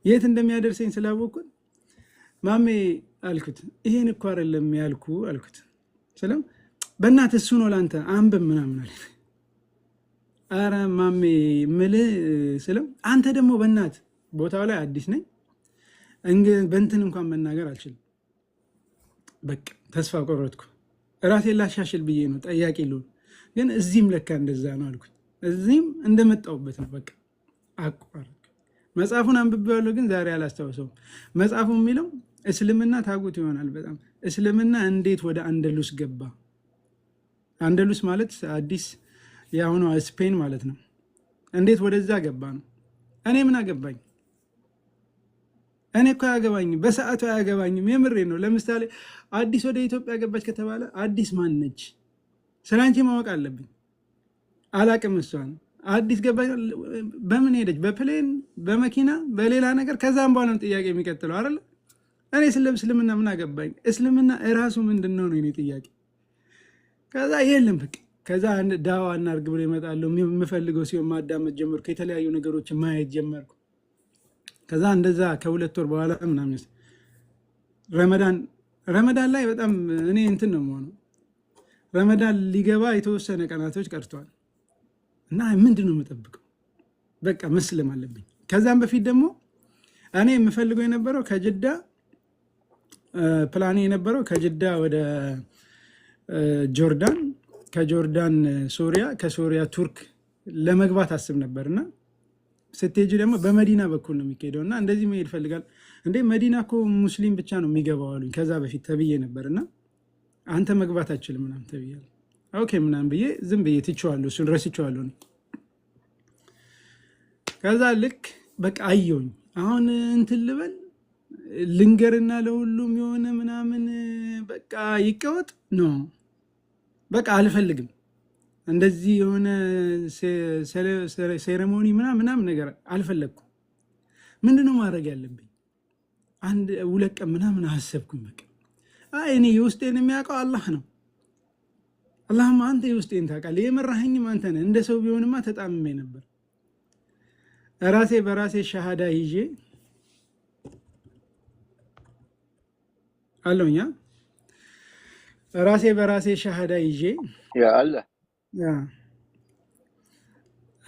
የት እንደሚያደርሰኝ ስላወቅኩት ማሜ አልኩት ይሄን እኮ አይደለም ያልኩ አልኩት። ሰላም በእናት እሱ ነው ላንተ አንብብ ምናምን አለ። አረ ማሜ ምልህ ስለም አንተ ደግሞ በእናት ቦታው ላይ አዲስ ነኝ በእንትን እንኳን መናገር አልችልም። በቃ ተስፋ ቆረጥኩ። ራሴን ላሻሽል ብዬ ነው ጠያቂ ልሁን፣ ግን እዚህም ለካ እንደዛ ነው አልኩት። እዚህም እንደመጣሁበት ነው በቃ አቋረጥኩ። መጽሐፉን አንብቤዋለሁ ግን ዛሬ አላስታውሰውም። መጽሐፉ የሚለው እስልምና ታጉት ይሆናል በጣም እስልምና እንዴት ወደ አንደሉስ ገባ። አንደሉስ ማለት አዲስ የአሁኗ ስፔን ማለት ነው። እንዴት ወደዛ ገባ ነው። እኔ ምን አገባኝ? እኔ እኮ አያገባኝም፣ በሰዓቱ አያገባኝም። የምሬ ነው። ለምሳሌ አዲስ ወደ ኢትዮጵያ ገባች ከተባለ አዲስ ማን ነች? ስላንቺ ማወቅ አለብኝ። አላቅም። እሷን አዲስ ገባች በምን ሄደች? በፕሌን በመኪና በሌላ ነገር። ከዛም በኋላ ጥያቄ የሚቀጥለው አይደለ? እኔ ስለ እስልምና ምን አገባኝ? እስልምና እራሱ ምንድን ነው የኔ ጥያቄ። ከዛ የለም በቃ ከዛ ዳዋ እናድርግ ብሎ ይመጣሉ። የምፈልገው ሲሆን ማዳመጥ ጀመርኩ። የተለያዩ ነገሮችን ማየት ጀመርኩ። ከዛ እንደዛ ከሁለት ወር በኋላ ምናምን ረመዳን ላይ በጣም እኔ እንትን ነው የምሆነው። ረመዳን ሊገባ የተወሰነ ቀናቶች ቀርተዋል እና ምንድን ነው የምጠብቀው? በቃ መስለም አለብኝ። ከዛም በፊት ደግሞ እኔ የምፈልገው የነበረው ከጅዳ ፕላኔ የነበረው ከጅዳ ወደ ጆርዳን፣ ከጆርዳን ሶሪያ፣ ከሶሪያ ቱርክ ለመግባት አስብ ነበርና ስትሄጂ ደግሞ በመዲና በኩል ነው የሚካሄደው እና እንደዚህ መሄድ ፈልጋል። እንዴ መዲና እኮ ሙስሊም ብቻ ነው የሚገባው አሉኝ። ከዛ በፊት ተብዬ ነበርና አንተ መግባት አችልም ምናምን ተብያለሁ። ኦኬ ምናምን ብዬ ዝም ብዬ ትቼዋለሁ፣ እሱን ረስቼዋለሁ። ከዛ ልክ በቃ አየሁኝ። አሁን እንትን ልበል ልንገርና ለሁሉም የሆነ ምናምን በቃ ይቀወጥ ነው በቃ አልፈልግም። እንደዚህ የሆነ ሴሬሞኒ ምናምን ነገር አልፈለግኩም። ምንድነው ማድረግ ያለብኝ? አንድ ሁለት ቀን ምናምን አሰብኩኝ። በቃ እኔ የውስጤን የሚያውቀው አላህ ነው። አላህማ አንተ የውስጤን ታውቃለህ። የመራኸኝም አንተ ነህ። እንደ ሰው ቢሆንማ ተጣምሜ ነበር። ራሴ በራሴ ሻሃዳ ይዤ አለውኛ ራሴ በራሴ ሻሃዳ ይዤ አለ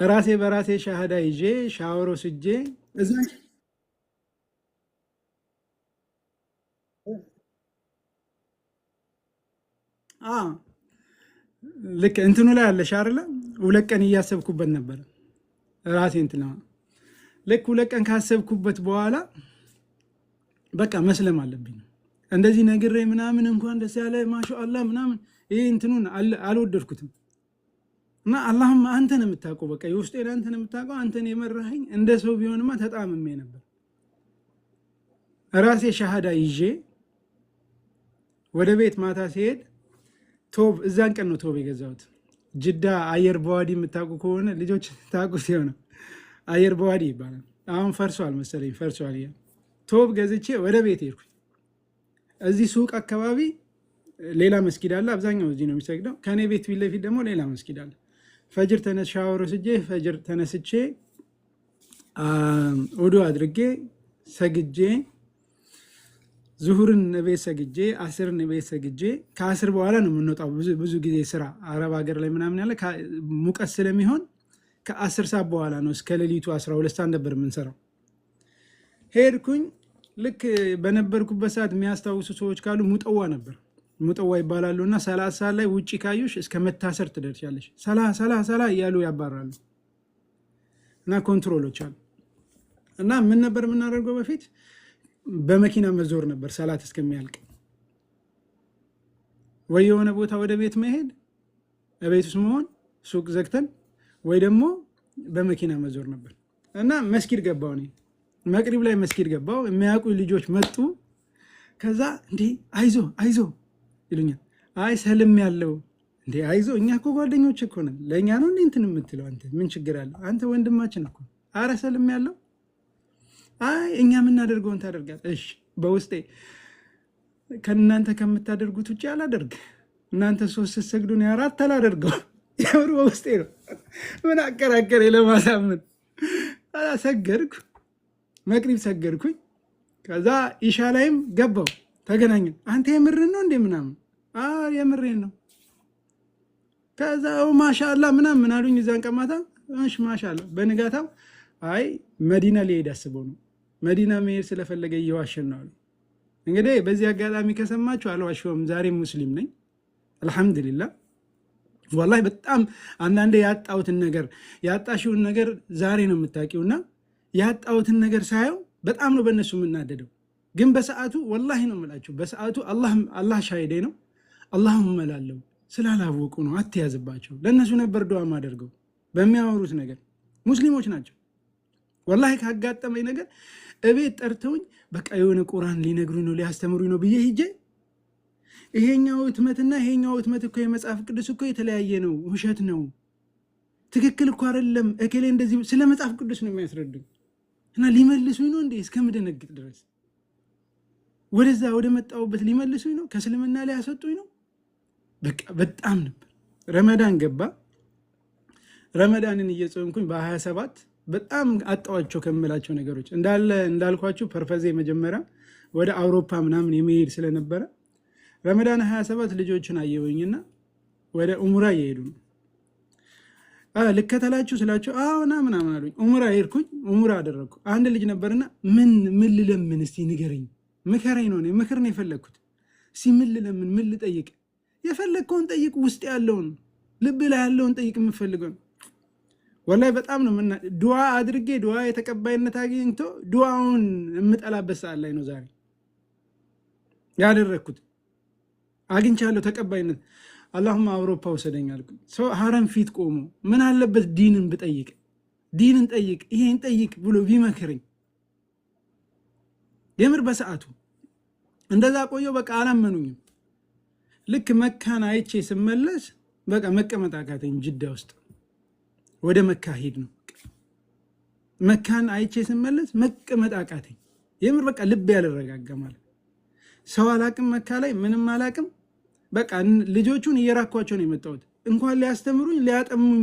ራሴ በራሴ ሻሃዳ ይዤ ሻወር ወስጄ እዛ ልክ እንትኑ ላይ አለሽ አይደለ? ሁለት ቀን እያሰብኩበት ነበር ራሴ እንትና ልክ ሁለት ቀን ካሰብኩበት በኋላ በቃ መስለም አለብኝ። እንደዚህ ነግሬ ምናምን እንኳን ደስ ያለ ማሻአላህ ምናምን ይሄ እንትኑን አልወደድኩትም። እና አላህም አንተን የምታውቀው በቃ የውስጤን አንተን የምታውቀው አንተን የመራኸኝ እንደ ሰው ቢሆንማ ተጣምሜ ነበር። ራሴ ሻሃዳ ይዤ ወደ ቤት ማታ ሲሄድ ቶብ እዛን ቀን ነው ቶብ የገዛሁት። ጅዳ አየር በዋዲ የምታውቁ ከሆነ ልጆች ታውቁት ይሆናል። አየር በዋዲ ይባላል። አሁን ፈርሷል መሰለኝ፣ ፈርሷል። ቶብ ገዝቼ ወደ ቤት ሄድኩኝ። እዚህ ሱቅ አካባቢ ሌላ መስጊድ አለ። አብዛኛው እዚህ ነው የሚሰግደው። ከኔ ቤት ፊት ለፊት ደግሞ ሌላ መስጊድ አለ። ፈጅር ሻወር ወስጄ ፈጅር ተነስቼ ውዱ አድርጌ ሰግጄ ዙሁርን ቤት ሰግጄ አስርን ቤት ሰግጄ ከአስር በኋላ ነው የምንወጣው። ብዙ ጊዜ ስራ አረብ ሀገር ላይ ምናምን ያለ ሙቀት ስለሚሆን ከ10 ሰዓት በኋላ ነው እስከ ሌሊቱ 12 ሰዓት ነበር የምንሰራው። ሄድኩኝ። ልክ በነበርኩበት ሰዓት የሚያስታውሱ ሰዎች ካሉ ሙጠዋ ነበር፣ ሙጠዋ ይባላሉ። እና 30 ሰዓት ላይ ውጭ ካዩሽ እስከ መታሰር ትደርሻለሽ። ሰላ እያሉ ያባራሉ። እና ኮንትሮሎች አሉ። እና ምን ነበር የምናደርገው በፊት? በመኪና መዞር ነበር ሰላት እስከሚያልቅ። ወይ የሆነ ቦታ ወደ ቤት መሄድ፣ ቤት ውስጥ መሆን፣ ሱቅ ዘግተን፣ ወይ ደግሞ በመኪና መዞር ነበር። እና መስጊድ ገባው እኔ መቅሪብ ላይ መስጊድ ገባው። የሚያውቁ ልጆች መጡ። ከዛ እንዴ አይዞ ይሉኛል። አይ ሰልም ያለው እንዴ አይዞ፣ እኛ እኮ ጓደኞች እኮ ነን። ለእኛ ነው እንዴ እንትን የምትለው አንተ? ምን ችግር አለው? አንተ ወንድማችን እኮ። አረ ሰልም ያለው። አይ እኛ የምናደርገውን ታደርጋለህ። እሺ በውስጤ ከእናንተ ከምታደርጉት ውጭ አላደርግ። እናንተ 3 ስትሰግዱ እኔ 4 አላደርገው። የምር በውስጤ ነው። ምን አከራከረ ለማሳመን። ሰገድኩ። መቅሪብ ሰገድኩኝ። ከዛ ኢሻ ላይም ገባው ተገናኘን። አንተ የምርን ነው እንዴ ምናምን? የምሬን ነው። ከዛ ማሻአላ ምናምን አሉኝ። እዛን ቀማታ እሺ ማሻአላ። በንጋታው አይ መዲና ሊሄድ አስበው ነው፣ መዲና መሄድ ስለፈለገ እየዋሸን ነው አሉ። እንግዲህ በዚህ አጋጣሚ ከሰማችሁ አልዋሸሁም፣ ዛሬም ሙስሊም ነኝ አልሐምዱሊላህ። ወላሂ በጣም አንዳንዴ ያጣሁትን ነገር ያጣሽውን ነገር ዛሬ ነው የምታውቂውና ያጣሁትን ነገር ሳየው በጣም ነው በእነሱ የምናደደው። ግን በሰዓቱ ወላሂ ነው የምላችሁ፣ በሰዓቱ አላህ ሻሂዴ ነው። አላሁም እላለሁ ስላላወቁ ነው፣ አትያዝባቸው። ለእነሱ ነበር ዱዓ ማደርገው በሚያወሩት ነገር። ሙስሊሞች ናቸው። ወላሂ ካጋጠመኝ ነገር እቤት ጠርተውኝ በቃ የሆነ ቁርአን ሊነግሩኝ ነው ሊያስተምሩኝ ነው ብዬ ሂጄ ይሄኛው እትመትና ይሄኛው እትመት እኮ የመጽሐፍ ቅዱስ እኮ የተለያየ ነው፣ ውሸት ነው፣ ትክክል እኮ አይደለም፣ እከሌ እንደዚህ ስለ መጽሐፍ ቅዱስ ነው የሚያስረዱኝ እና ሊመልሱኝ ነው እንዴ እስከምደነግጥ ድረስ ወደዛ ወደ መጣሁበት ሊመልሱኝ ነው፣ ከእስልምና ሊያስወጡኝ ነው። በቃ በጣም ነበር። ረመዳን ገባ። ረመዳንን እየጾምኩኝ በ27 በጣም አጣዋቸው ከምላቸው ነገሮች እንዳልኳችሁ ፐርፐዜ መጀመሪያ ወደ አውሮፓ ምናምን የመሄድ ስለነበረ ረመዳን 27 ልጆችን አየሁኝና ወደ ኡምራ እየሄዱ ነው። ልከተላችሁ ስላቸው አዎና ምናምን አሉኝ። ኡምራ ሄድኩኝ። ኡምራ አደረግኩ። አንድ ልጅ ነበርና ምን ልለምን እስቲ ንገረኝ፣ ምከረኝ ነው ምክር ነው የፈለግኩት። እስቲ ምን ልለምን፣ ምን ልጠይቅ? የፈለግከውን ጠይቅ፣ ውስጥ ያለውን ልብ ላይ ያለውን ጠይቅ፣ የምፈልገው ወላሂ በጣም ነው ዱዓ አድርጌ ዱዓ የተቀባይነት አግኝቶ ዱዓውን የምጠላበት ሰዓት ላይ ነው ዛሬ ያደረግኩት። አግኝቻለሁ ተቀባይነት። አላሁማ አውሮፓ ወሰደኝ አልኩኝ። ሰው ሀረም ፊት ቆሞ ምን አለበት ዲንን ብጠይቅ፣ ዲንን ጠይቅ፣ ይሄን ጠይቅ ብሎ ቢመክረኝ። የምር በሰዓቱ እንደዛ ቆየው። በቃ አላመኑኝም። ልክ መካን አይቼ ስመለስ በቃ መቀመጥ አቃተኝ። ጅዳ ውስጥ ወደ መካ ሄድ ነው። መካን አይቼ ስመለስ መቀመጥ አቃተኝ። የምር በቃ ልብ ያልረጋጋ ማለት ሰው አላቅም፣ መካ ላይ ምንም አላቅም። በቃ ልጆቹን እየራኳቸው ነው የመጣሁት። እንኳን ሊያስተምሩኝ ሊያጠሙኝ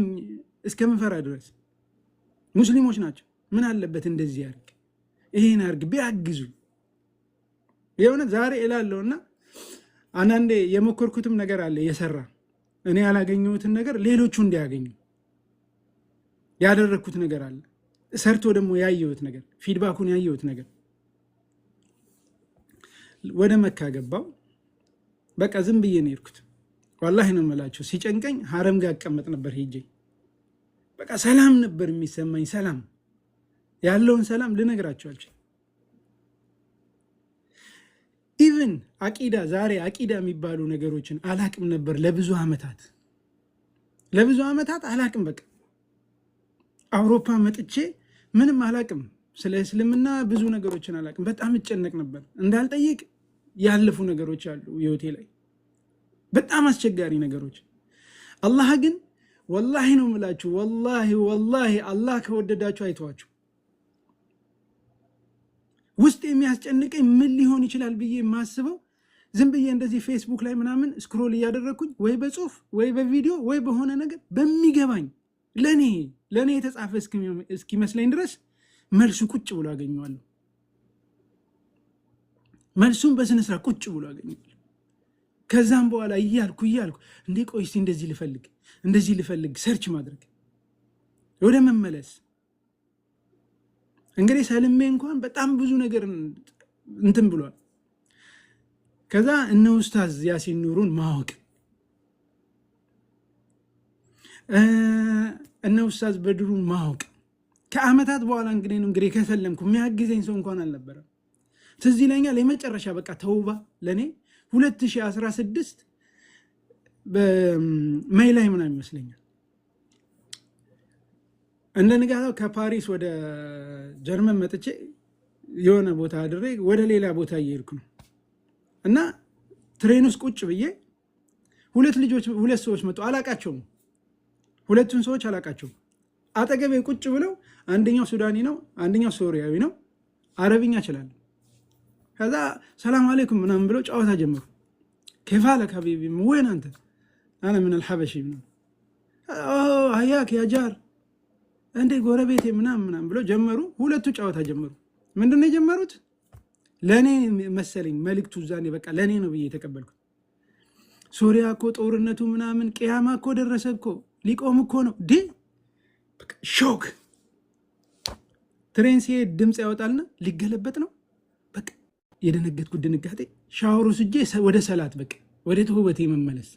እስከምፈራ ድረስ ሙስሊሞች ናቸው። ምን አለበት እንደዚህ ያርግ፣ ይሄን አርግ ቢያግዙ። የሆነ ዛሬ እላለሁና አንዳንዴ የሞከርኩትም ነገር አለ የሰራ እኔ ያላገኘሁትን ነገር ሌሎቹ እንዲያገኙ ያደረግኩት ነገር አለ። ሰርቶ ደግሞ ያየሁት ነገር ፊድባኩን ያየሁት ነገር። ወደ መካ ገባው። በቃ ዝም ብዬ ነው የሄድኩት። ወላሂ ነው የምላችሁ። ሲጨንቀኝ ሀረም ጋር አቀመጥ ነበር ሄጄ። በቃ ሰላም ነበር የሚሰማኝ። ሰላም ያለውን ሰላም ልነግራችሁ አልችልም። ኢቭን አቂዳ ዛሬ አቂዳ የሚባሉ ነገሮችን አላቅም ነበር ለብዙ ዓመታት አላቅም። በቃ አውሮፓ መጥቼ ምንም አላቅም። ስለ እስልምና ብዙ ነገሮችን አላቅም። በጣም እጨነቅ ነበር እንዳልጠይቅ ያለፉ ነገሮች አሉ ህይወቴ ላይ በጣም አስቸጋሪ ነገሮች። አላህ ግን ወላሂ ነው የምላችሁ፣ ወላሂ አላህ ከወደዳችሁ አይተዋችሁ። ውስጥ የሚያስጨንቀኝ ምን ሊሆን ይችላል ብዬ የማስበው ዝም ብዬ እንደዚህ ፌስቡክ ላይ ምናምን ስክሮል እያደረግኩኝ ወይ በጽሁፍ ወይ በቪዲዮ ወይ በሆነ ነገር በሚገባኝ ለእኔ የተጻፈ እስኪመስለኝ ድረስ መልሱ ቁጭ ብሎ አገኘዋለሁ። መልሱም በስነስራ ቁጭ ብሎ አገኘዋለሁ። ከዛም በኋላ እያልኩ እንዴ ቆይ እስቲ እንደዚህ ልፈልግ ሰርች ማድረግ ወደ መመለስ። እንግዲህ ሰልሜ እንኳን በጣም ብዙ ነገር እንትን ብሏል። ከዛ እነ ኡስታዝ ያሲን ኑሩን ማወቅ፣ እነ ኡስታዝ በድሩን ማወቅ ከአመታት በኋላ እንግዲህ ከሰለምኩ የሚያግዘኝ ሰው እንኳን አልነበረም። ትዝ ይለኛል የመጨረሻ በቃ ተውባ ለኔ 2016 በሜይ ላይ ምናምን ይመስለኛል እንደ ንጋታው ከፓሪስ ወደ ጀርመን መጥቼ የሆነ ቦታ አድሬ ወደ ሌላ ቦታ እየሄድኩ ነው እና ትሬን ውስጥ ቁጭ ብዬ ሁለት ሰዎች መጡ። አላቃቸውም፣ ሁለቱን ሰዎች አላቃቸውም። አጠገቤ ቁጭ ብለው አንደኛው ሱዳኒ ነው፣ አንደኛው ሶሪያዊ ነው። አረብኛ ይችላል። ከዛ ሰላም አለይኩም ምናምን ብለው ጨዋታ ጀመሩ። ከፋለክ ሀቢቢ ወይን አንተ አና ምን አልሐበሺ ምናምን አያክ ያ ጃር እንዴ ጎረቤቴ ምናምን ብለው ጀመሩ። ሁለቱ ጨዋታ ጀመሩ። ምንድነው የጀመሩት? ለኔ መሰለኝ መልእክቱ ዛኔ በቃ ለኔ ነው ብዬ የተቀበልኩት። ሶሪያ እኮ ጦርነቱ ምናምን ቅያማ እኮ ደረሰ እኮ ሊቆም እኮ ነው ዲ ሾክ ትሬን ሲሄድ ድምፅ ያወጣልና ሊገለበጥ ነው። በቃ የደነገጥኩት ድንጋጤ ሻወሩ ስጄ ወደ ሰላት በቃ ወደ ተውበቴ መመለስ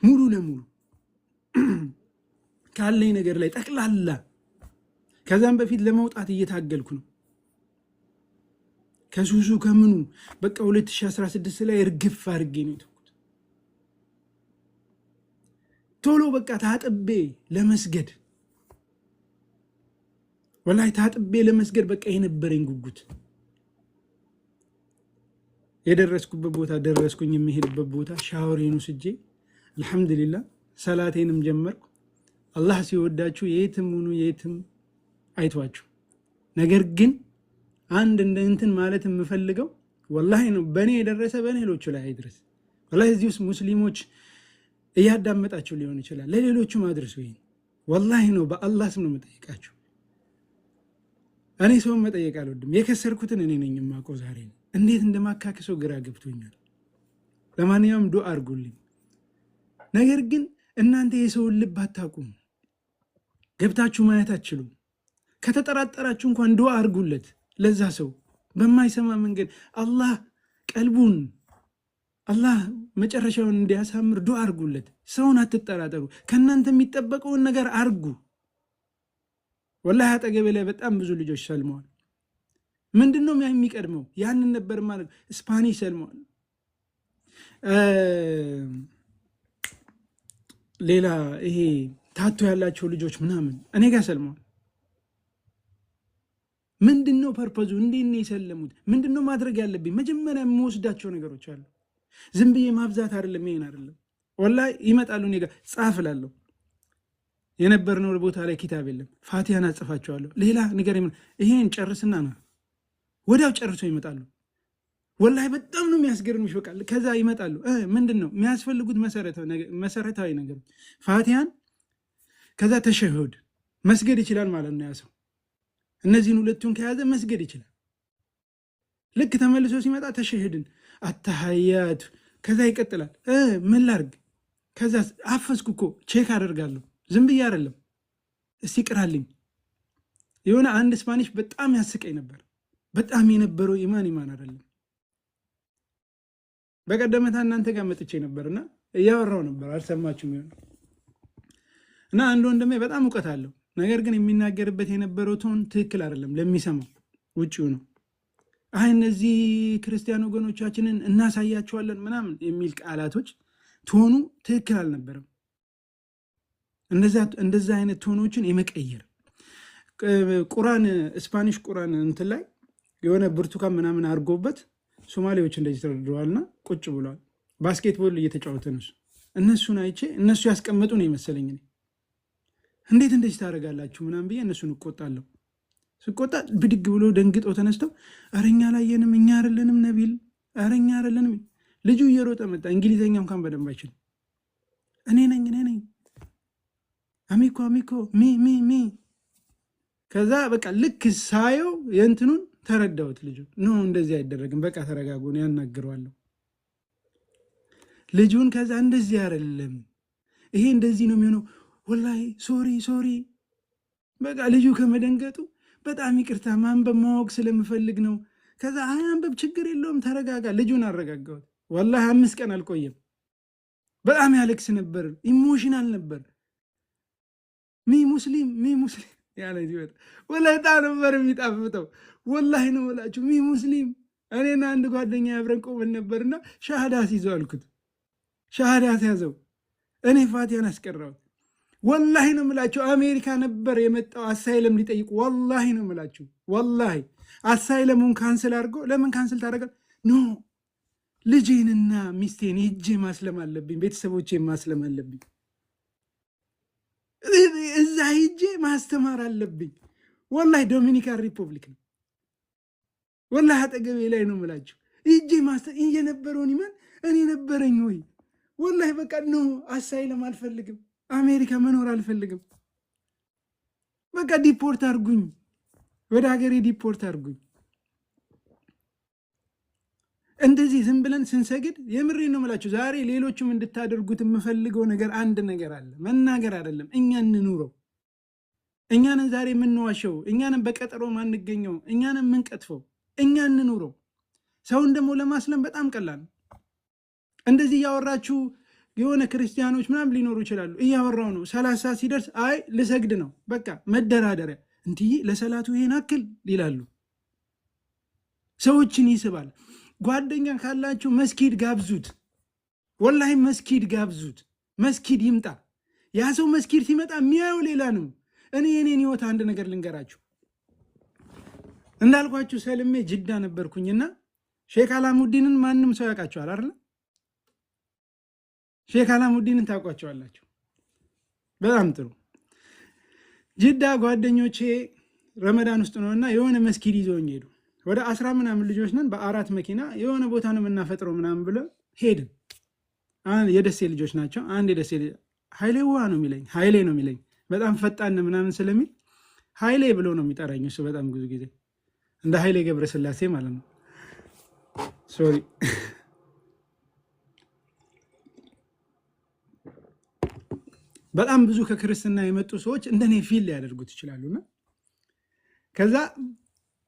ሙሉ ለሙሉ ካለኝ ነገር ላይ ጠቅላላ። ከዛም በፊት ለመውጣት እየታገልኩ ነው ከሱሱ ከምኑ በቃ 2016 ላይ እርግፍ አድርጌ ነው የተውኩት። ቶሎ በቃ ታጥቤ ለመስገድ ወላሂ ታጥቤ ለመስገድ በቃ የነበረኝ ጉጉት። የደረስኩበት ቦታ ደረስኩኝ። የሚሄድበት ቦታ ሻወሬን ወስጄ አልሐምዱሊላህ ሰላቴንም ጀመርኩ። አላህ ሲወዳችሁ የትም ሁኑ የትም አይቷችሁ። ነገር ግን አንድ እንትን ማለት የምፈልገው ወላሂ ነው በእኔ የደረሰ በሌሎቹ ላይ አይድረስ። ወላሂ እዚህ ውስጥ ሙስሊሞች እያዳመጣችሁ ሊሆን ይችላል። ለሌሎቹ ማድረስ ወይ ወላሂ ነው በአላህ ስም ነው የምጠይቃችሁ። እኔ ሰውን መጠየቅ አልወድም። የከሰርኩትን እኔ ነኝ የማውቀው። ዛሬ እንዴት እንደማካከሰው ግራ ገብቶኛል። ለማንኛውም ዱአ አድርጉልኝ። ነገር ግን እናንተ የሰውን ልብ አታውቁም፣ ገብታችሁ ማየት አትችሉም። ከተጠራጠራችሁ እንኳን ዱአ አድርጉለት ለዛ ሰው በማይሰማ መንገድ አላህ ቀልቡን አላህ መጨረሻውን እንዲያሳምር ዱአ አድርጉለት። ሰውን አትጠራጠሩ። ከእናንተ የሚጠበቀውን ነገር አርጉ። ወላሂ አጠገቤ ላይ በጣም ብዙ ልጆች ሰልመዋል። ምንድነው የሚቀድመው? ያንን ነበር ማለት ስፓኒሽ ሰልመዋል። ሌላ ይሄ ታቶ ያላቸው ልጆች ምናምን እኔ ጋር ሰልመዋል። ምንድነው ፐርፐዙ? እንዴት ነው የሰለሙት? ምንድነው ማድረግ ያለብኝ? መጀመሪያ የምወስዳቸው ነገሮች አሉ። ዝም ብዬ ማብዛት አይደለም፣ ይሄን አይደለም። ወላሂ ይመጣሉ እኔ ጋር ጻፍ እላለሁ። የነበርነው ቦታ ላይ ኪታብ የለም፣ ፋቲሃን አጽፋቸዋለሁ። ሌላ ነገር ይሄን ጨርስና ነው ወዲያው ጨርሶ ይመጣሉ። ወላሂ በጣም ነው የሚያስገርምሽ። በቃ ከዛ ይመጣሉ። ምንድነው የሚያስፈልጉት? መሰረታዊ ነገር ፋቲሃን፣ ከዛ ተሸሁድ መስገድ ይችላል ማለት ነው ያ ሰው። እነዚህን ሁለቱን ከያዘ መስገድ ይችላል። ልክ ተመልሶ ሲመጣ ተሸህድን አተሐያቱ፣ ከዛ ይቀጥላል። ምን ላርግ? ከዛ አፈስኩ እኮ ቼክ አደርጋለሁ። ዝም ብዬ አይደለም። እስቲ ቅራልኝ። የሆነ አንድ ስፓኒሽ በጣም ያስቀኝ ነበር። በጣም የነበረው ኢማን አይደለም። በቀደመታ እናንተ ጋር መጥቼ ነበርና እያወራው ነበር፣ አልሰማችሁም ይሆን? እና አንድ ወንድሜ በጣም እውቀት አለው፣ ነገር ግን የሚናገርበት የነበረው ቶን ትክክል አይደለም። ለሚሰማው ውጪው ነው። አይ እነዚህ ክርስቲያን ወገኖቻችንን እናሳያቸዋለን ምናምን የሚል ቃላቶች ቶኑ ትክክል አልነበረም። እንደዛ አይነት ቶኖችን የመቀየር ቁራን ስፓኒሽ ቁራን እንትን ላይ የሆነ ብርቱካን ምናምን አድርጎበት ሶማሌዎች እንደዚህ ተደርድረዋልና ቁጭ ብለዋል። ባስኬትቦል እየተጫወተ ነው። እነሱን አይቼ እነሱ ያስቀመጡ ነው የመሰለኝ። እንዴት እንደዚህ ታደርጋላችሁ ምናምን ብዬ እነሱን እቆጣለሁ። ስቆጣ ብድግ ብሎ ደንግጦ ተነስተው አረኛ ላየንም እኛ አይደለንም ነቢል አረኛ አይደለንም። ልጁ እየሮጠ መጣ። እንግሊዘኛ እንኳን በደንብ አይችልም። እኔ ነኝ አሚኮ ሚ ከዛ በቃ ልክ ሳየው የእንትኑን ተረዳሁት። ልጁ ኖ እንደዚህ አይደረግም፣ በቃ ተረጋጉን ያናግረዋለሁ ልጁን። ከዛ እንደዚህ አይደለም ይሄ እንደዚህ ነው የሚሆነው። ወላሂ ሶሪ በቃ ልጁ ከመደንገጡ በጣም ይቅርታ ማንበብ ማወቅ ስለምፈልግ ነው። ከዛ አንበብ ችግር የለውም ተረጋጋ። ልጁን አረጋጋሁት። ወላሂ 5 ቀን አልቆየም። በጣም ያለቅስ ነበር፣ ኢሞሽናል ነበር። ሚ ሙስሊም ያለ ሲወጣ ወላሂ ጣም ነበር የሚጣፍጠው። ወላሂ ነው እላችሁ ሚ ሙስሊም። እኔና አንድ ጓደኛ አብረን ቆመን ነበርና ሻሃዳ ሲይዘው አልኩት። ሻሃዳ ሲያዘው እኔ ፋቲሃን አስቀራሁት። ወላሂ ነው የምላችሁ አሜሪካ ነበር የመጣው አሳይለም ሊጠይቁ። ወላሂ ነው የምላችሁ ወላሂ አሳይለሙን ካንስል አድርጎ ለምን ካንስል ታደርጋለህ? ኖ ልጄንና ሚስቴን ሂጄ ማስለም አለብኝ፣ ቤተሰቦቼ ማስለም አለብኝ፣ እዛ ሂጄ ማስተማር አለብኝ። ወላሂ ዶሚኒካን ሪፐብሊክ ነው ወላሂ አጠገቤ ላይ ነው የምላችሁ። ሂጄ የነበረውን ይመን እኔ ነበረኝ ወይ ወላሂ በቃ ኖ አሳይለም አልፈልግም፣ አሜሪካ መኖር አልፈልግም፣ በቃ ዲፖርት አርጉኝ። ወደ ሀገሬ ዲፖርት አድርጉኝ። እንደዚህ ዝም ብለን ስንሰግድ የምሬ ነው የምላችሁ። ዛሬ ሌሎችም እንድታደርጉት የምፈልገው ነገር አንድ ነገር አለ። መናገር አይደለም፣ እኛ እንኑረው። እኛንን ዛሬ የምንዋሸው፣ እኛንን በቀጠሮ ማንገኘው፣ እኛንን የምንቀጥፈው፣ እኛ እንኑረው። ሰውን ደግሞ ለማስለም በጣም ቀላል ነው። እንደዚህ እያወራችሁ የሆነ ክርስቲያኖች ምናምን ሊኖሩ ይችላሉ። እያወራው ነው 30 ሲደርስ አይ ልሰግድ ነው በቃ መደራደሪያ እንዲህ ለሰላቱ ይሄን አክል ይላሉ። ሰዎችን ይስባል። ጓደኛ ካላችሁ መስጊድ ጋብዙት። ወላሂ መስጊድ ጋብዙት። መስጊድ ይምጣ። ያ ሰው መስጊድ ሲመጣ የሚያየው ሌላ ነው። እኔ የኔን ህይወት አንድ ነገር ልንገራችሁ። እንዳልኳችሁ ሰልሜ ጅዳ ነበርኩኝና ሼክ አላሙዲንን ማንም ሰው ያውቃቸዋል አይደል? ሼክ አላሙዲንን ታውቋቸዋላችሁ። በጣም ጥሩ። ጅዳ ጓደኞቼ ረመዳን ውስጥ ነውና የሆነ መስጊድ ይዘውኝ ሄዱ። ወደ 10 ምናምን ልጆች ነን። በ4 መኪና የሆነ ቦታ ነው የምናፈጥረው ምናምን ብለው ሄድን። የደሴ ልጆች ናቸው። አንድ የደሴ ኃይሌ ውሃ ነው የሚለኝ፣ ኃይሌ ነው የሚለኝ። በጣም ፈጣን ምናምን ስለሚል ኃይሌ ብሎ ነው የሚጠራኝ እሱ። በጣም ብዙ ጊዜ እንደ ኃይሌ ገብረስላሴ ማለት ነው። ሶሪ በጣም ብዙ ከክርስትና የመጡ ሰዎች እንደኔ ፊል ሊያደርጉት ይችላሉና ከዛ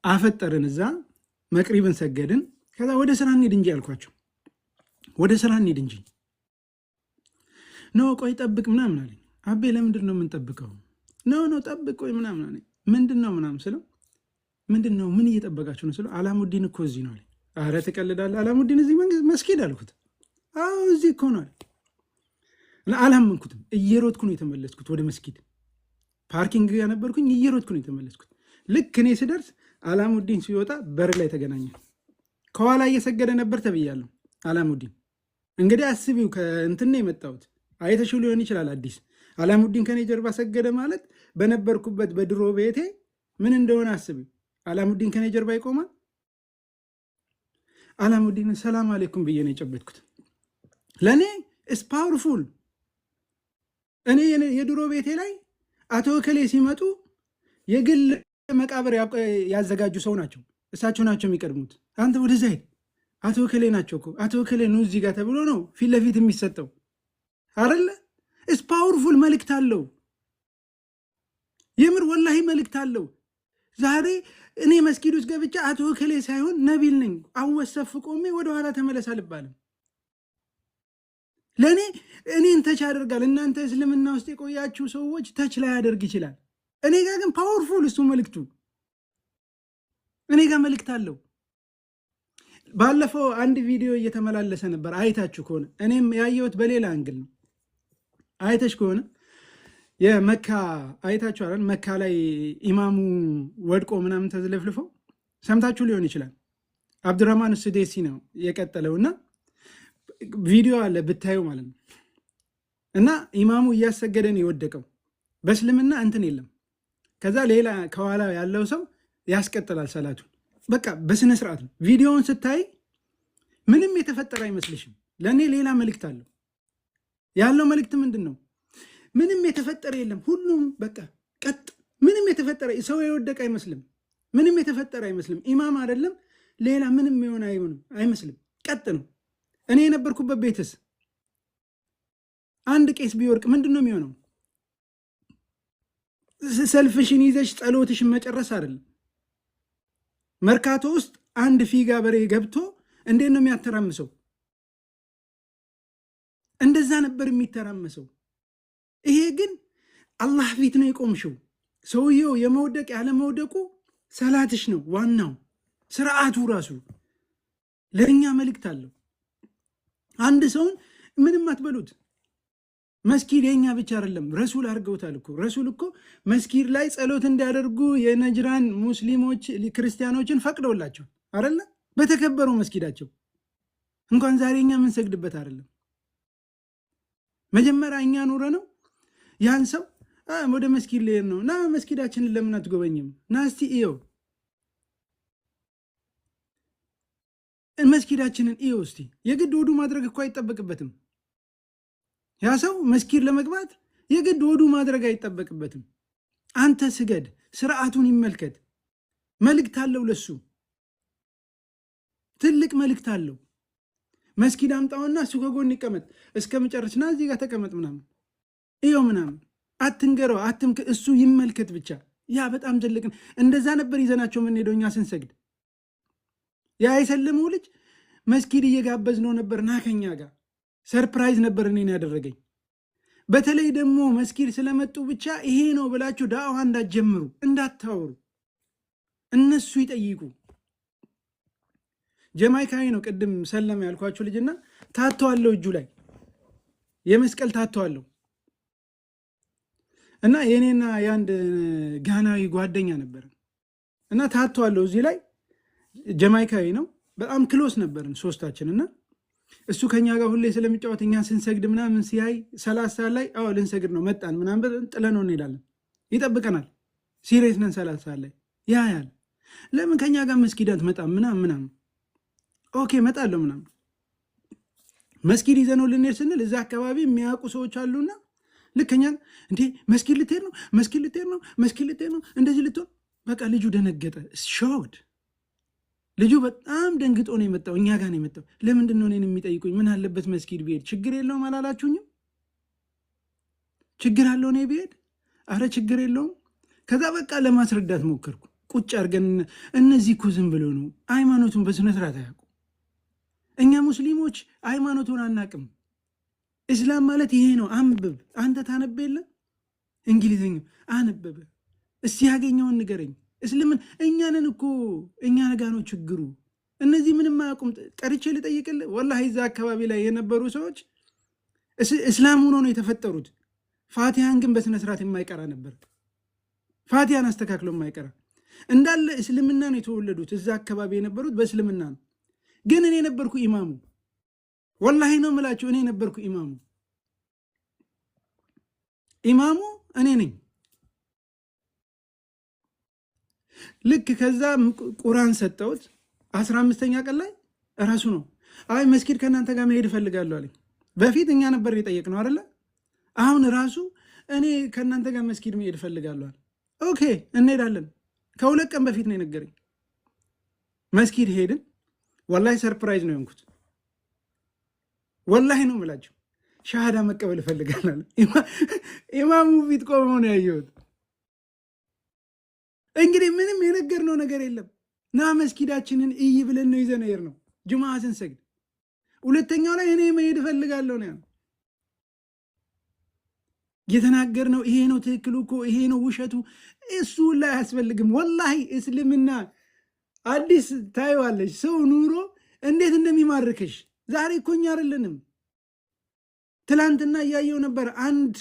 አፈጠርን፣ እዛ መቅሪብን ሰገድን። ከዛ ወደ ስራ እንሂድ እንጂ አልኳቸው። ወደ ስራ እንሂድ እንጂ ነው። ቆይ ጠብቅ ምናምን አለኝ። አቤ ለምንድን ነው የምንጠብቀው? ነው ጠብቅ ቆይ ምናምን አለኝ። ምንድን ነው ምናምን ስለው ምንድን ነው ምን እየጠበቃችሁ ነው ስለው አላሙዲን እኮ እዚህ ነው አለኝ። አረ ትቀልዳለህ? አላሙዲን እዚህ መስጊድ አልኩት። አዎ እዚህ እኮ ነው አለ። አላመንኩትም። እየሮጥኩ ነው የተመለስኩት ወደ መስጊድ። ፓርኪንግ ጋር ነበርኩኝ። እየሮጥኩ ነው የተመለስኩት። ልክ እኔ ስደርስ አላሙዲን ሲወጣ በር ላይ ተገናኘ። ከኋላ እየሰገደ ነበር ተብያለሁ። አላሙዲን እንግዲህ አስቢው፣ ከእንትን ነው የመጣሁት። አይተሽው ሊሆን ይችላል አዲስ። አላሙዲን ከኔ ጀርባ ሰገደ ማለት በነበርኩበት በድሮ ቤቴ ምን እንደሆነ አስቢው። አላሙዲን ከኔ ጀርባ ይቆማል። አላሙዲን ሰላም አለይኩም ብዬ ነው የጨበጥኩት። ለእኔ ኢስ ፓወርፉል። እኔ የድሮ ቤቴ ላይ አቶ እከሌ ሲመጡ የግል መቃብር ያዘጋጁ ሰው ናቸው። እሳቸው ናቸው የሚቀድሙት። አንተ ወደዛ ሄድ፣ አቶ እከሌ ናቸው እኮ አቶ እከሌ ነው እዚህ ጋር ተብሎ ነው ፊት ለፊት የሚሰጠው አይደለ? ኢስ ፓወርፉል። መልእክት አለው። የምር ወላሂ መልእክት አለው። ዛሬ እኔ መስጊድ ውስጥ ገብቼ አቶ እከሌ ሳይሆን ነቢል ነኝ አወሰፍ ቆሜ ወደኋላ ተመለስ አልባልም። ለእኔ እኔን ተች ያደርጋል። እናንተ እስልምና ውስጥ የቆያችሁ ሰዎች ተች ላይ ያደርግ ይችላል። እኔ ጋር ግን ፓወርፉል እሱ መልእክቱ። እኔ ጋር መልእክት አለው። ባለፈው አንድ ቪዲዮ እየተመላለሰ ነበር፣ አይታችሁ ከሆነ እኔም ያየሁት በሌላ አንግል ነው። አይተሽ ከሆነ የመካ አይታችኋል። መካ ላይ ኢማሙ ወድቆ ምናምን ተዝለፍልፈው ሰምታችሁ ሊሆን ይችላል። አብዱራህማን ሱዴሲ ነው የቀጠለውና ቪዲዮ አለ ብታዩ ማለት ነው። እና ኢማሙ እያሰገደን የወደቀው በእስልምና እንትን የለም። ከዛ ሌላ ከኋላ ያለው ሰው ያስቀጥላል ሰላቱን። በቃ በስነ ስርዓት ነው። ቪዲዮውን ስታይ ምንም የተፈጠረ አይመስልሽም። ለእኔ ሌላ መልእክት አለው። ያለው መልእክት ምንድን ነው? ምንም የተፈጠረ የለም። ሁሉም በቃ ቀጥ። ምንም የተፈጠረ ሰው የወደቀ አይመስልም። ምንም የተፈጠረ አይመስልም። ኢማም አይደለም ሌላ ምንም የሆነ አይመስልም። ቀጥ ነው። እኔ የነበርኩበት ቤትስ አንድ ቄስ ቢወርቅ ምንድን ነው የሚሆነው? ሰልፍሽን ይዘሽ ጸሎትሽን መጨረስ አይደለም። መርካቶ ውስጥ አንድ ፊጋ በሬ ገብቶ እንዴት ነው የሚያተራምሰው? እንደዛ ነበር የሚተራመሰው። ይሄ ግን አላህ ፊት ነው የቆምሽው። ሰውየው የመውደቅ ያለመውደቁ ሰላትሽ ነው ዋናው። ስርዓቱ ራሱ ለእኛ መልእክት አለው። አንድ ሰውን ምንም አትበሉት። መስጊድ የኛ ብቻ አይደለም፣ ረሱል አድርገውታል እኮ። ረሱል እኮ መስጊድ ላይ ጸሎት እንዲያደርጉ የነጅራን ሙስሊሞች ክርስቲያኖችን ፈቅደውላቸው አይደለ? በተከበረው መስጊዳቸው እንኳን ዛሬ እኛ የምንሰግድበት አይደለም። መጀመሪያ እኛ ኖረ ነው ያን ሰው ወደ መስጊድ ልሄድ ነው፣ ና መስጊዳችንን ለምን አትጎበኝም? ና እስቲ እየው መስጊዳችንን እየው እስቲ። የግድ ወዱ ማድረግ እኮ አይጠበቅበትም። ያ ሰው መስጊድ ለመግባት የግድ ወዱ ማድረግ አይጠበቅበትም። አንተ ስገድ፣ ስርዓቱን ይመልከት። መልእክት አለው ለሱ ትልቅ መልእክት አለው። መስጊድ አምጣውና እሱ ከጎን ይቀመጥ እስከ መጨረሻና እዚህ ጋር ተቀመጥ ምናምን ይኸው ምናምን አትንገረው እሱ ይመልከት ብቻ። ያ በጣም ትልቅ እንደዛ ነበር ይዘናቸው የምንሄደው እኛ ስንሰግድ። ያ የሰለመው ልጅ መስጊድ እየጋበዝነው ነበር ና ከኛ ጋር ሰርፕራይዝ ነበር እኔን ያደረገኝ። በተለይ ደግሞ መስጊድ ስለመጡ ብቻ ይሄ ነው ብላችሁ ዳዕዋ እንዳትጀምሩ እንዳታወሩ፣ እነሱ ይጠይቁ። ጀማይካዊ ነው ቅድም ሰለመ ያልኳችሁ ልጅና ታተዋለው እጁ ላይ የመስቀል ታተዋለው እና የኔና የአንድ ጋናዊ ጓደኛ ነበር እና ታተዋለው እዚህ ላይ ጀማይካዊ ነው። በጣም ክሎስ ነበርን ሶስታችን እና እሱ ከኛ ጋር ሁሌ ስለሚጫወት እኛ ስንሰግድ ምናምን ሲያይ 30 ሰዓት ላይ አዎ ልንሰግድ ነው መጣን ምናምን ጥለነው እንሄዳለን። ይጠብቀናል። ሲሪየስ ነን 30 ሰዓት ላይ ያያል። ለምን ከኛ ጋር መስጊድ አትመጣም ምናምን ኦኬ መጣለሁ ምናምን መስጊድ ይዘነው ልንሄድ ስንል እዛ አካባቢ የሚያውቁ ሰዎች አሉና ልከኛ እንዴ መስጊድ ልትሄድ ነው እንደዚህ ልትሆን በቃ ልጁ ደነገጠ። ሾክድ ልጁ በጣም ደንግጦ ነው የመጣው። እኛ ጋር ነው የመጣው። ለምንድን ነው እኔን የሚጠይቁኝ? ምን አለበት መስጊድ ብሄድ? ችግር የለውም አላላችሁኝም? ችግር አለው እኔ ብሄድ? አረ ችግር የለውም። ከዛ በቃ ለማስረዳት ሞከርኩ። ቁጭ አድርገን እነዚህ እኮ ዝም ብሎ ነው ሃይማኖቱን በስነ ስርዓት አያውቁ። እኛ ሙስሊሞች ሃይማኖቱን አናቅም። እስላም ማለት ይሄ ነው። አንብብ። አንተ ታነብ የለ እንግሊዝኛ አነበበ። እስቲ ያገኘውን ንገረኝ። እስልምን እኛንን እኮ እኛ ነጋ ነው ችግሩ። እነዚህ ምንም አያውቁም። ጠርቼ ልጠይቅልህ ወላሂ እዛ አካባቢ ላይ የነበሩ ሰዎች እስላም ሆኖ ነው የተፈጠሩት። ፋቲሃን ግን በስነ ስርዓት የማይቀራ ነበር። ፋቲሃን አስተካክሎ የማይቀራ እንዳለ እስልምና ነው የተወለዱት። እዛ አካባቢ የነበሩት በእስልምና ነው። ግን እኔ ነበርኩ ኢማሙ። ወላሂ ነው የምላችሁ፣ እኔ ነበርኩ ኢማሙ እኔ ነኝ። ልክ ከዛ ቁርአን ሰጠሁት 15ኛ ቀን ላይ እራሱ ነው አይ መስጊድ ከእናንተ ጋር መሄድ እፈልጋለሁ አለኝ። በፊት እኛ ነበር የጠየቅነው አይደለ? አሁን ራሱ እኔ ከእናንተ ጋር መስጊድ መሄድ እፈልጋለሁ። ኦኬ እንሄዳለን። ከ2 ቀን በፊት ነው የነገረኝ። መስጊድ ሄድን። ወላሂ ሰርፕራይዝ ነው የሆንኩት። ወላሂ ነው የምላቸው። ሻሃዳ መቀበል እፈልጋለሁ። ኢማሙ ፊት ቆመው ነው ያየሁት። እንግዲህ ምንም የነገርነው ነገር የለም። ና መስጊዳችንን እይ ብለን ነው ይዘን ነው ጁምዓ ስንሰግድ። 2ኛው ላይ እኔ መሄድ እፈልጋለሁ ነው የተናገርነው። ይሄ ነው ትክክሉ እኮ ይሄ ነው ውሸቱ እሱ ላይ አያስፈልግም። ወላሂ እስልምና አዲስ ታይዋለሽ ሰው ኑሮ እንዴት እንደሚማርከሽ። ዛሬ እኮ እኛ አይደለንም። ትላንትና እያየው ነበር አንድ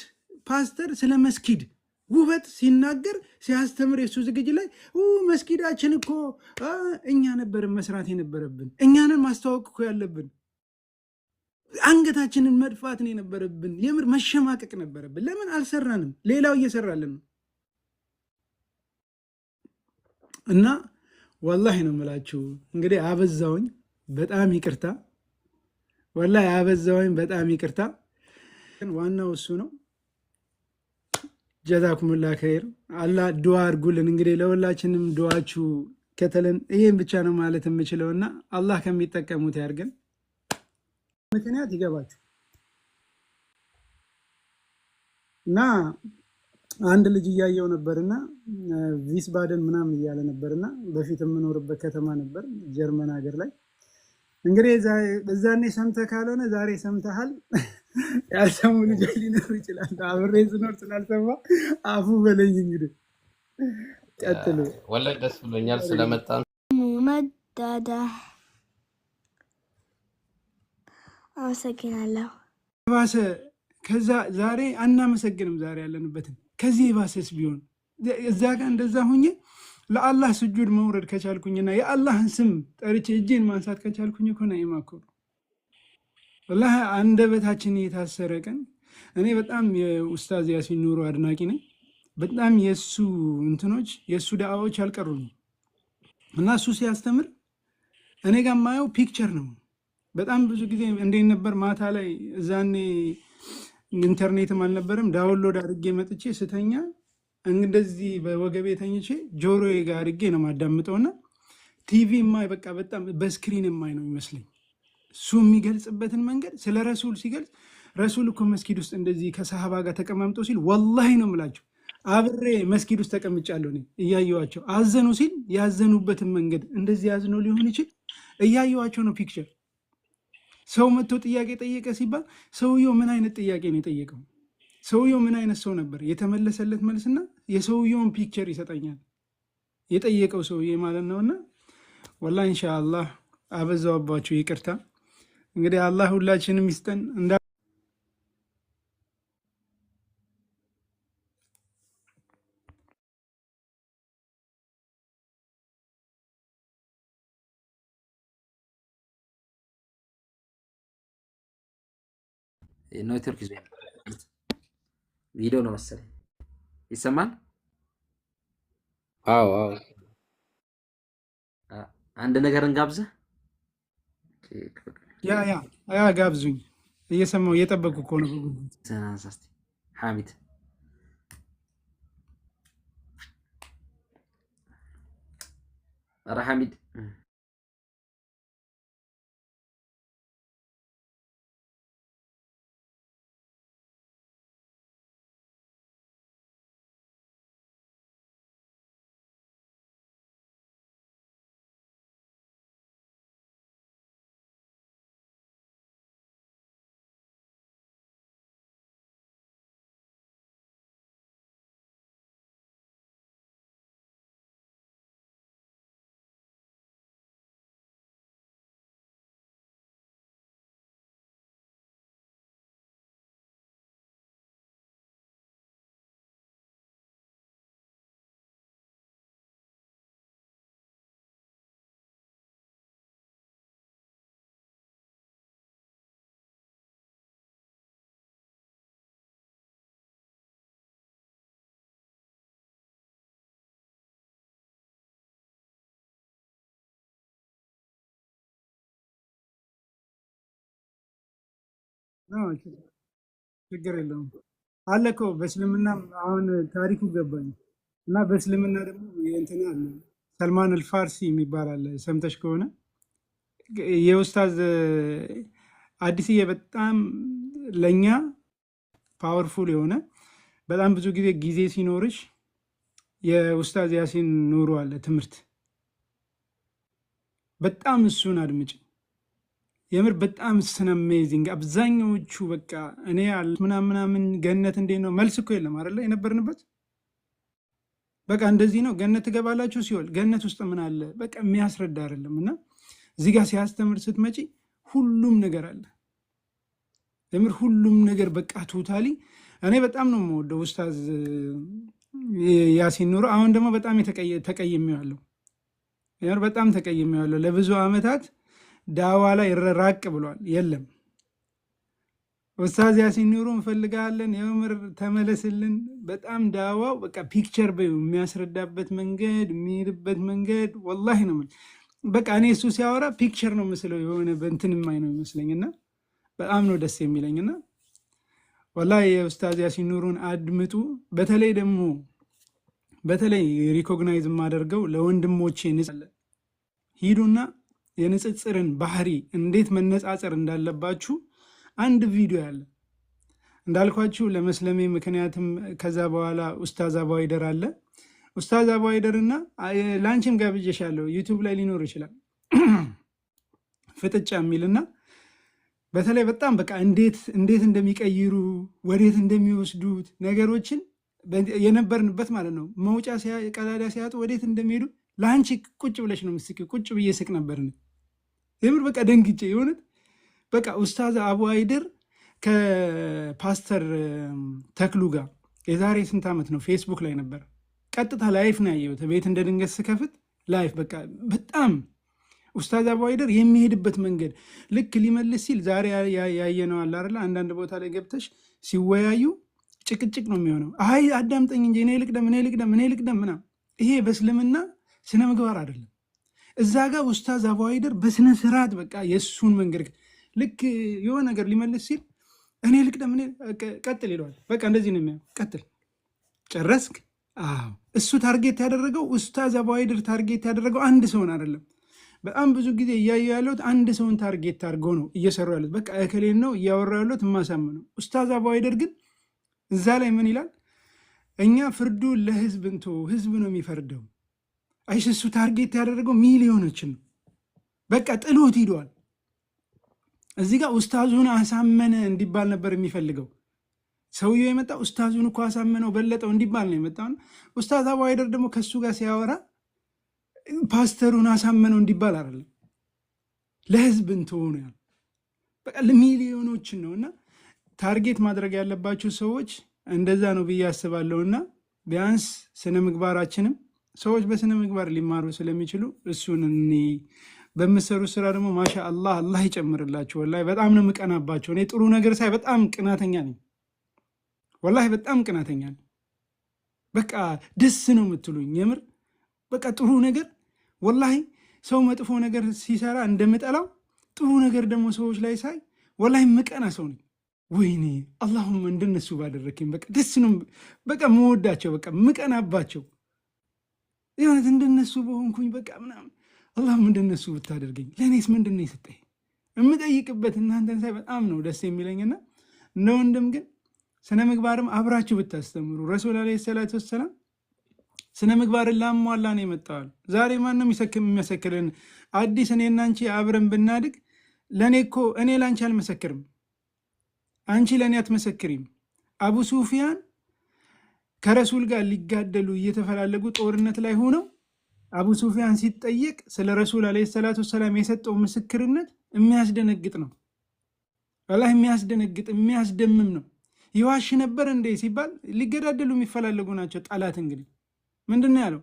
ፓስተር ስለ መስጊድ ውበት ሲናገር ሲያስተምር የሱ ዝግጅት ላይ መስጊዳችን እኮ እኛ ነበርን መስራት የነበረብን፣ እኛንን ማስተዋወቅ እኮ ያለብን፣ አንገታችንን መድፋት ነው የነበረብን፣ የምር መሸማቀቅ ነበረብን። ለምን አልሰራንም? ሌላው እየሰራልን ነው። እና ወላሂ ነው የምላችሁ እንግዲህ አበዛውኝ፣ በጣም ይቅርታ። ወላሂ አበዛውኝ፣ በጣም ይቅርታ። ዋናው እሱ ነው። ጀዛኩሙላ ኸይር። አላህ ዱዓ አድርጉልን። እንግዲህ ለሁላችንም ዱዓችሁ ከተለን ይሄን ብቻ ነው ማለት የምችለውና አላህ ከሚጠቀሙት ያርገን። ምክንያት ይገባችሁ እና አንድ ልጅ እያየው ነበርና ቪስባደን ምናምን እያለ ነበርና በፊት የምኖርበት ከተማ ነበር ጀርመን ሀገር ላይ። እንግዲህ በዛኔ ሰምተህ ካልሆነ ዛሬ ሰምተሃል። ያልሰሙ ልጆች ሊኖሩ ይችላል። አብሬ ስኖር ስላልሰማ አፉ በለኝ። እንግዲህ ቀጥሉ። ወላሂ ደስ ብሎኛል ስለመጣ መዳዳ አመሰግናለሁ። ባሰ ከዛ ዛሬ አናመሰግንም። ዛሬ ያለንበትን ከዚህ ባሰስ ቢሆን እዛ ጋር እንደዛ ሆኜ ለአላህ ስጁድ መውረድ ከቻልኩኝና የአላህን ስም ጠርቼ እጄን ማንሳት ከቻልኩኝ እኮ ነው የማኮሩ። ወላሂ አንደበታችን የታሰረ ቀን። እኔ በጣም የኡስታዝ ያሲን ኑሩ አድናቂ ነኝ። በጣም የሱ እንትኖች የሱ ዳዓዎች አልቀሩም እና እሱ ሲያስተምር እኔ ጋር ማየው ፒክቸር ነው። በጣም ብዙ ጊዜ እንዴት ነበር ማታ ላይ እዛኔ ኢንተርኔትም አልነበረም። ዳውንሎድ አድርጌ መጥቼ ስተኛ እንደዚህ በወገቤ ተኝቼ ጆሮዬ ጋር አድርጌ ነው ማዳምጠውና ቲቪ ማይ በቃ በጣም በስክሪን ማይ ነው ይመስለኝ። እሱ የሚገልጽበትን መንገድ ስለ ረሱል ሲገልጽ ረሱል እኮ መስጊድ ውስጥ እንደዚህ ከሰሃባ ጋር ተቀማምጦ ሲል ወላሂ ነው የምላቸው አብሬ መስጊድ ውስጥ ተቀምጫለሁ እኔ እያየኋቸው አዘኑ ሲል ያዘኑበትን መንገድ እንደዚህ ያዝነው ሊሆን ይችል እያየኋቸው ነው ፒክቸር። ሰው መጥቶ ጥያቄ ጠየቀ ሲባል ሰውየው ምን አይነት ጥያቄ ነው የጠየቀው? ሰውየው ምን አይነት ሰው ነበር? የተመለሰለት መልስና የሰውየውን ፒክቸር ይሰጠኛል የጠየቀው ሰውዬ ማለት ነውና ወላሂ ኢንሻአላህ አበዛውባችሁ ይቅርታ። እንግዲህ አላህ ሁላችንም ይስጠን። ኔትወርክ ይዞ ቪዲዮ ነው መሰለኝ ይሰማል። አዎ አንድ ነገር እንጋብዘህ። ያ ጋብዙኝ። እየሰማሁ እየጠበቅኩ እኮ ነው። ሐሚድ ኧረ ሐሚድ ችግር የለውም አለ እኮ በእስልምና አሁን ታሪኩ ገባኝ እና በእስልምና ደግሞ የእንትና አለ ሰልማን አልፋርሲ የሚባል አለ። ሰምተሽ ከሆነ የኡስታዝ አዲስዬ በጣም ለእኛ ፓወርፉል የሆነ በጣም ብዙ ጊዜ ሲኖርሽ የኡስታዝ ያሲን ኑሩ አለ ትምህርት በጣም እሱን አድምጭ። የምር በጣም ስነ አሜዚንግ አብዛኛዎቹ በቃ እኔ ምናምን ገነት እንዴት ነው መልስ እኮ የለም አይደለ የነበርንበት በቃ እንደዚህ ነው ገነት ትገባላችሁ ሲወል ገነት ውስጥ ምን አለ በቃ የሚያስረዳ አይደለም። እና እዚህ ጋር ሲያስተምር ስትመጪ ሁሉም ነገር አለ የምር ሁሉም ነገር በቃ ቶታሊ እኔ በጣም ነው የምወደው ኡስታዝ ያሲን ኑሩ። አሁን ደግሞ በጣም ተቀይሜዋለሁ የምር በጣም ተቀይሜዋለሁ። ለብዙ ዓመታት ዳዋ ላይ ራቅ ብሏል። የለም ኡስታዝ ያሲን ኑሩ እንፈልጋለን የምር ተመለስልን። በጣም ዳዋው በቃ ፒክቸር የሚያስረዳበት መንገድ የሚሄድበት መንገድ ወላሂ ነው በቃ እኔ እሱ ሲያወራ ፒክቸር ነው ምስለው የሆነ በእንትን ማይ ነው ይመስለኝና በጣም ነው ደስ የሚለኝና ወላሂ የኡስታዝ ያሲን ኑሩን አድምጡ። በተለይ ሪኮግናይዝ የማደርገው ለወንድሞቼ ሂዱና የንጽጽርን ባህሪ እንዴት መነጻጸር እንዳለባችሁ አንድ ቪዲዮ ያለ እንዳልኳችሁ ለመስለሜ ምክንያትም ከዛ በኋላ ኡስታዝ አቡሀይደር አለ። ኡስታዝ አቡሀይደር እና ላንቺም ጋብዤሻለሁ ዩቲዩብ ላይ ሊኖር ይችላል ፍጥጫ የሚልና በተለይ በጣም በቃ እንዴት እንደሚቀይሩ ወዴት እንደሚወስዱት ነገሮችን የነበርንበት ማለት ነው መውጫ ቀዳዳ ሲያጡ ወዴት እንደሚሄዱ ለአንቺ ቁጭ ብለሽ ነው ምስኪው ቁጭ ብዬ ስቅ ነበርን የምር በቃ ደንግጬ የሆነት በቃ ኡስታዝ አቡሀይደር ከፓስተር ተክሉ ጋር የዛሬ ስንት ዓመት ነው ፌስቡክ ላይ ነበር ቀጥታ ላይፍ ነው ያየሁት። ቤት እንደ ድንገት ስከፍት ላይፍ በቃ በጣም ኡስታዝ አቡሀይደር የሚሄድበት መንገድ ልክ ሊመልስ ሲል ዛሬ ያየነው አለ አይደል አንዳንድ ቦታ ላይ ገብተሽ ሲወያዩ ጭቅጭቅ ነው የሚሆነው። አይ አዳምጠኝ እንጂ እኔ ልቅደም ምናምን ይሄ በእስልምና ስነ ምግባር አይደለም። እዛ ጋር ኡስታዝ አቡሀይደር በስነ ስርዓት በቃ የእሱን መንገድ ልክ የሆነ ነገር ሊመልስ ሲል እኔ ልቅደም ቀጥል ይለዋል። በቃ እንደዚህ ነው የሚያው ቀጥል ጨረስክ አዎ እሱ ታርጌት ያደረገው ኡስታዝ አቡሀይደር ታርጌት ያደረገው አንድ ሰውን አይደለም። በጣም ብዙ ጊዜ እያዩ ያለሁት አንድ ሰውን ታርጌት አድርገው ነው እየሰሩ ያሉት። በቃ እከሌን ነው እያወራ ያለሁት የማሳምነው። ኡስታዝ አቡሀይደር ግን እዛ ላይ ምን ይላል? እኛ ፍርዱ ለህዝብ እንቶ ህዝብ ነው የሚፈርደው። አይሽ እሱ ታርጌት ያደረገው ሚሊዮኖችን ነው። በቃ ጥሎት ሂዷል። እዚህ ጋር ኡስታዙን አሳመነ እንዲባል ነበር የሚፈልገው ሰውየው የመጣው። ኡስታዙን እኮ አሳመነው በለጠው እንዲባል ነው የመጣው። ኡስታዝ አቡሀይደር ደግሞ ከሱ ጋር ሲያወራ ፓስተሩን አሳመነው እንዲባል አይደለም፣ ለህዝብ እንትሆ ነው ያለው። በቃ ሚሊዮኖችን ነው። እና ታርጌት ማድረግ ያለባቸው ሰዎች እንደዛ ነው ብዬ አስባለሁና ቢያንስ ስነ ምግባራችንም ሰዎች በስነ ምግባር ሊማሩ ስለሚችሉ እሱን እኔ በምሰሩ ስራ ደግሞ ማሻ አላህ አላህ ይጨምርላችሁ። ወላሂ በጣም ነው የምቀናባቸው። እኔ ጥሩ ነገር ሳይ በጣም ቅናተኛ ነኝ። ወላሂ በጣም ቅናተኛ ነኝ። በቃ ደስ ነው የምትሉኝ የምር። በቃ ጥሩ ነገር ወላሂ ሰው መጥፎ ነገር ሲሰራ እንደምጠላው ጥሩ ነገር ደግሞ ሰዎች ላይ ሳይ ወላሂ ምቀና ሰው ነኝ። ወይኔ አላሁም እንደነሱ ባደረከኝ። በቃ ደስ ነው በቃ መወዳቸው፣ በቃ ምቀናባቸው የሆነት እንደነሱ በሆንኩኝ በቃ ምናምን። አላህም እንደነሱ ብታደርገኝ ለእኔስ ምንድን ነው የሰጠኝ የምጠይቅበት እናንተን ሳይ በጣም ነው ደስ የሚለኝና እንደ ወንድም ግን ስነ ምግባርም አብራችሁ ብታስተምሩ። ረሱል ዓለይሂ ሰላቱ ወሰላም ስነ ምግባርን ላሟላ ነው የመጣዋል። ዛሬ ማንም የሚመሰክርን አዲስ እኔና አንቺ አብረን ብናድግ ለእኔ እኮ እኔ ለአንቺ አልመሰክርም፣ አንቺ ለእኔ አትመሰክሪም። አቡ ሱፊያን ከረሱል ጋር ሊጋደሉ እየተፈላለጉ ጦርነት ላይ ሆነው አቡ ሱፊያን ሲጠየቅ ስለ ረሱል ዓለይሂ ሰላቱ ወሰላም የሰጠው ምስክርነት የሚያስደነግጥ ነው። ወላሂ የሚያስደነግጥ የሚያስደምም ነው። ይዋሽ ነበር እንዴ ሲባል ሊገዳደሉ የሚፈላለጉ ናቸው ጠላት። እንግዲህ ምንድን ነው ያለው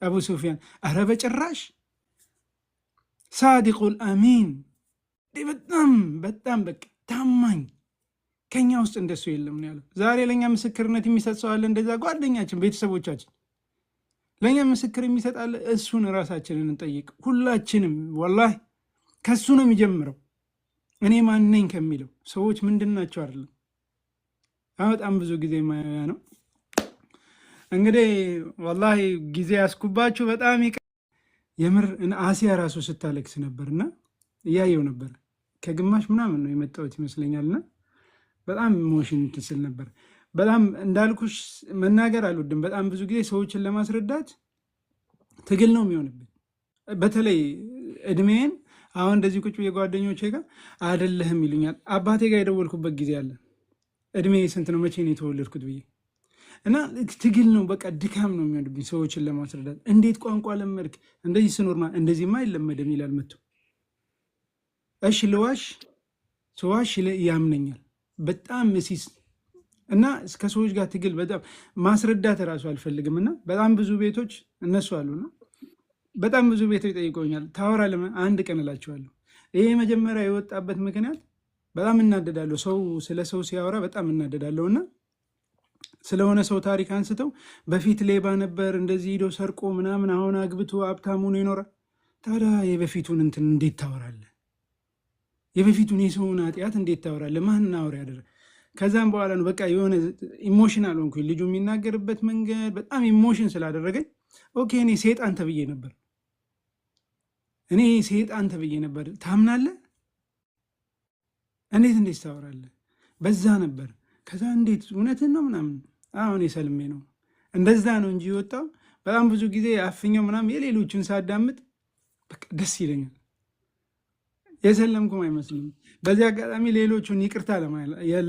አቡ ሱፊያን? አረ በጭራሽ ሳዲቁል አሚን፣ በጣም በጣም በቃ ታማኝ ከኛ ውስጥ እንደሱ የለም ነው ያለው። ዛሬ ለእኛ ምስክርነት የሚሰጥ ሰው አለ? እንደዛ ጓደኛችን፣ ቤተሰቦቻችን ለእኛ ምስክር የሚሰጣለ? እሱን ራሳችንን እንጠይቅ ሁላችንም። ወላሂ ከሱ ነው የሚጀምረው። እኔ ማነኝ ከሚለው ሰዎች ምንድን ናቸው አይደለም። በጣም ብዙ ጊዜ ማያ ነው እንግዲህ። ወላሂ ጊዜ ያስኩባችሁ በጣም የምር። አሲያ ራሱ ስታለቅስ ነበርና እያየው ነበር። ከግማሽ ምናምን ነው የመጣሁት ይመስለኛልና በጣም ኢሞሽን ትስል ነበር። በጣም እንዳልኩሽ መናገር አልወድም። በጣም ብዙ ጊዜ ሰዎችን ለማስረዳት ትግል ነው የሚሆንብኝ። በተለይ እድሜን አሁን እንደዚህ ቁጭ የጓደኞቼ ጋር አይደለህም ይሉኛል። አባቴ ጋር የደወልኩበት ጊዜ አለ። እድሜ ስንት ነው መቼ ነው የተወለድኩት ብዬ እና ትግል ነው በቃ ድካም ነው የሚሆንብኝ ሰዎችን ለማስረዳት። እንዴት ቋንቋ ለመድክ? እንደዚህ ስኖርማ እንደዚህማ አይለመድም ይላል መጥቶ። እሺ ልዋሽ ሰዋሽ ያምነኛል በጣም ሲስ እና እስከ ሰዎች ጋር ትግል በጣም ማስረዳት እራሱ አልፈልግም። እና በጣም ብዙ ቤቶች እነሱ አሉና በጣም ብዙ ቤቶች ጠይቀውኛል። ታወራለህ? አንድ ቀን እላቸዋለሁ። ይሄ መጀመሪያ የወጣበት ምክንያት በጣም እናደዳለሁ። ሰው ስለ ሰው ሲያወራ በጣም እናደዳለሁ። እና ስለሆነ ሰው ታሪክ አንስተው በፊት ሌባ ነበር እንደዚህ ሂዶ ሰርቆ ምናምን አሁን አግብቶ ሀብታም ሆኖ ይኖራል። ታዲያ የበፊቱን እንትን እንዴት ታወራለህ? የበፊቱን የሰውን ኃጢአት እንዴት ታወራለህ? ማን አውራ ያደረ? ከዛም በኋላ ነው በቃ የሆነ ኢሞሽናል ሆንኩኝ። ልጁ የሚናገርበት መንገድ በጣም ኢሞሽን ስላደረገኝ ኦኬ እኔ ሴጣን ተብዬ ነበር። እኔ ሴጣን ተብዬ ነበር። ታምናለህ? እንዴት ታወራለህ? በዛ ነበር። ከዛ እንዴት እውነትን ነው ምናምን አሁን የሰልሜ ነው እንደዛ ነው እንጂ የወጣው በጣም ብዙ ጊዜ አፍኛው ምናምን የሌሎችን ሳዳምጥ በቃ ደስ ይለኛል። የሰለምኩም አይመስልም። በዚህ አጋጣሚ ሌሎቹን ይቅርታ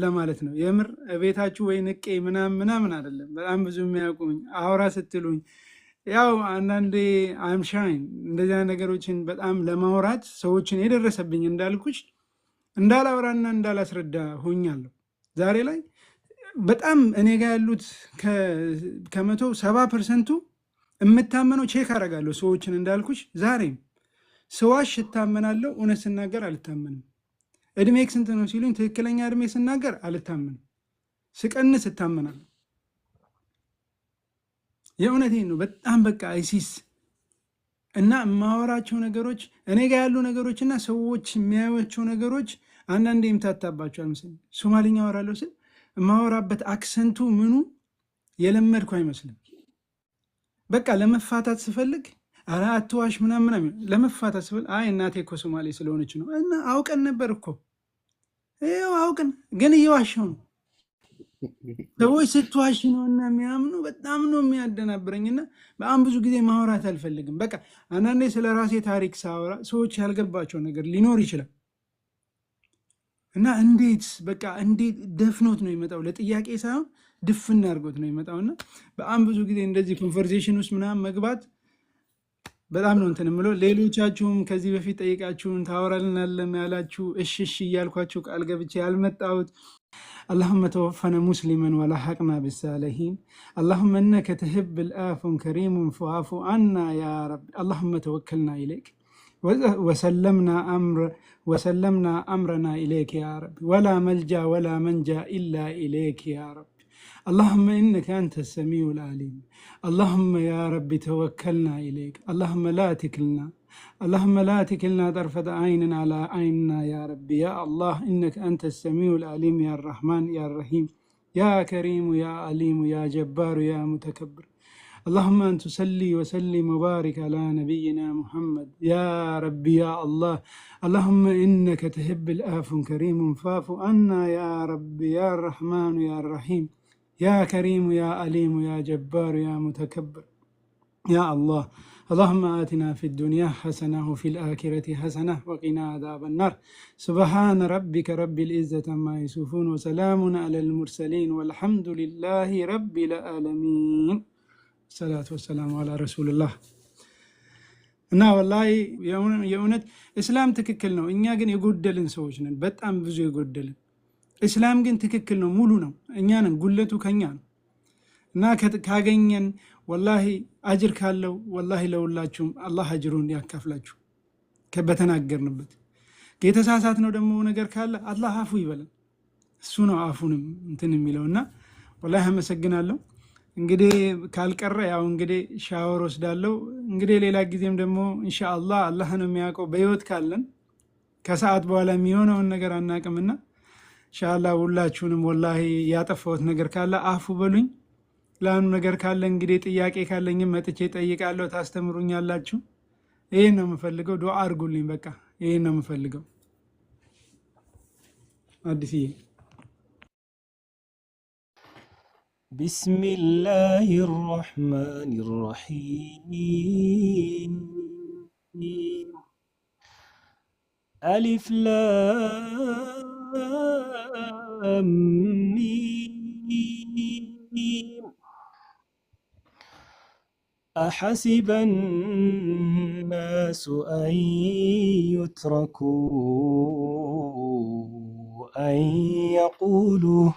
ለማለት ነው። የምር ቤታችሁ ወይ ንቄ ምናምን አይደለም። በጣም ብዙ የሚያውቁኝ አውራ ስትሉኝ ያው አንዳንዴ አምሻይን እንደዚያ ነገሮችን በጣም ለማውራት ሰዎችን የደረሰብኝ እንዳልኩሽ እንዳላውራና እንዳላስረዳ ሆኛለሁ። ዛሬ ላይ በጣም እኔ ጋር ያሉት ከ170% የምታመነው ቼክ አደርጋለሁ ሰዎችን እንዳልኩሽ። ዛሬም ስዋሽ እታመናለሁ፣ እውነት ስናገር አልታመንም። እድሜክ ስንት ነው ሲሉኝ ትክክለኛ እድሜ ስናገር አልታመንም፣ ስቀንስ እታመናለሁ። የእውነቴን ነው። በጣም በቃ አይሲስ እና የማወራቸው ነገሮች እኔ ጋር ያሉ ነገሮች እና ሰዎች የሚያዩቸው ነገሮች አንዳንዴ የምታታባቸዋል መሰለኝ። ሶማሊኛ አወራለሁ ስል የማወራበት አክሰንቱ ምኑ የለመድኩ አይመስልም። በቃ ለመፋታት ስፈልግ ኧረ አትዋሽ ምናምን ለመፋታት ስፈልግ አይ እናቴ እኮ ሶማሌ ስለሆነች ነው እና አውቀን ነበር እኮ ይኸው አውቀን ግን እየዋሸው ነው። ሰዎች ስትዋሽ ነው እና የሚያምኑ በጣም ነው የሚያደናብረኝና በጣም ብዙ ጊዜ ማውራት አልፈልግም። በቃ አንዳንዴ ስለ ራሴ ታሪክ ሳወራ ሰዎች ያልገባቸው ነገር ሊኖር ይችላል እና እንዴት በቃ እንዴት ደፍኖት ነው ይመጣው ለጥያቄ ሳይሆን ድፍና አድርጎት ነው ይመጣውና በጣም ብዙ ጊዜ እንደዚህ ኮንቨርሴሽን ውስጥ ምናምን መግባት በጣም ነው እንትን የምለው። ሌሎቻችሁም ከዚህ በፊት ጠይቃችሁን ታወራልናለም ያላችሁ እሺ እሺ እያልኳችሁ ቃል ገብቼ ያልመጣሁት اللهم توفنا مسلما ولحقنا بالصالحين اللهم انك تحب العفو كريم فاعف عنا يا رب اللهم توكلنا اليك وسلمنا امرنا اليك يا رب ولا ملجا ولا منجا الا اليك يا رب اللهم انك انت السميع العليم اللهم يا رب توكلنا اليك اللهم لا تكلنا طرفة عين على عيننا يا رب يا الله إنك أنت السميع العليم يا الرحمن يا الرحيم يا كريم يا عليم يا جبار يا متكبر اللهم أن تصلي وسلم وبارك على نبينا محمد يا رب يا الله اللهم إنك تحب العفو كريم فاعف عنا يا رب يا الرحمن يا الرحيم يا كريم يا عليم يا جبار يا متكبر يا الله اللهم آتنا في الدنيا حسنة وفي الآخرة حسنة وقنا عذاب النار سبحان ربك رب العزة عما يصفون وسلام على المرسلين والحمد لله رب العالمين الصلاة والسلام على رسول الله እና ወላሂ የእውነት እስላም ትክክል ነው። እኛ ግን የጎደልን ሰዎች ነን፣ በጣም ብዙ የጎደልን። እስላም ግን ትክክል ነው፣ ሙሉ ነው። እኛ ነን ጉለቱ ከኛ ነው። እና ካገኘን ወላሂ አጅር ካለው ወላሂ ለሁላችሁም አላህ አጅሩን ያካፍላችሁ በተናገርንበት። የተሳሳት ነው ደግሞ ነገር ካለ አላህ አፉ ይበለን። እሱ ነው አፉንም እንትን የሚለውና ወላሂ አመሰግናለሁ። እንግዲህ ካልቀረ ያው እንግዲህ ሻወር ወስዳለሁ። እንግዲህ ሌላ ጊዜም ደግሞ ኢንሻአላህ አላህ ነው የሚያውቀው። በህይወት ካለን ከሰዓት በኋላ የሚሆነውን ነገር አናቅምና ኢንሻአላህ ሁላችሁንም ወላሂ ያጠፋሁት ነገር ካለ አፉ በሉኝ። ላኑ ነገር ካለ እንግዲህ ጥያቄ ካለኝም መጥቼ ጠይቃለሁ፣ ታስተምሩኛላችሁ። ይሄን ነው የምፈልገው። ዱዓ አድርጉልኝ። በቃ ይሄን ነው የምፈልገው። አዲስዬ بسم الله الرحمن الرحيم ألف لام ميم أحسب الناس أن يتركوا أن يقولوا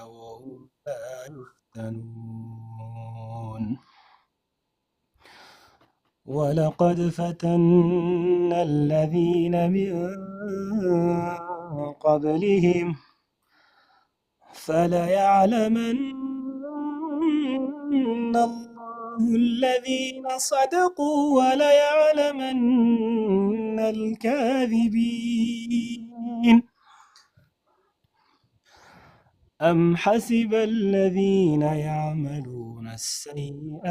وهم لا يفتنون ولقد فتنا الذين من قبلهم فليعلمن الله الذين صدقوا وليعلمن الكاذبين أم حسب الذين يعملون السيئات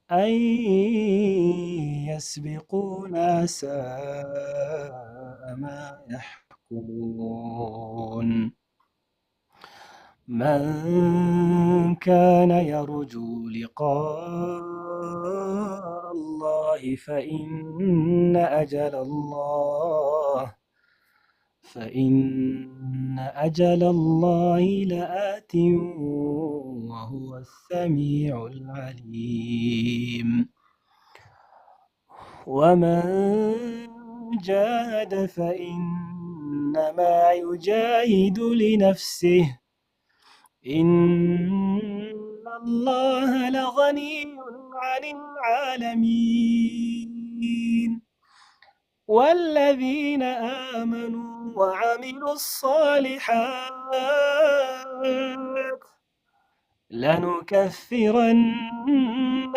أن يسبقونا ساء ما يحكمون من كان يرجو لقاء الله فإن أجل الله لآت وهو السميع العليم ومن جاهد فإنما يجاهد لنفسه إن الله لغني عن العالمين والذين آمنوا وعملوا الصالحات لنكفرن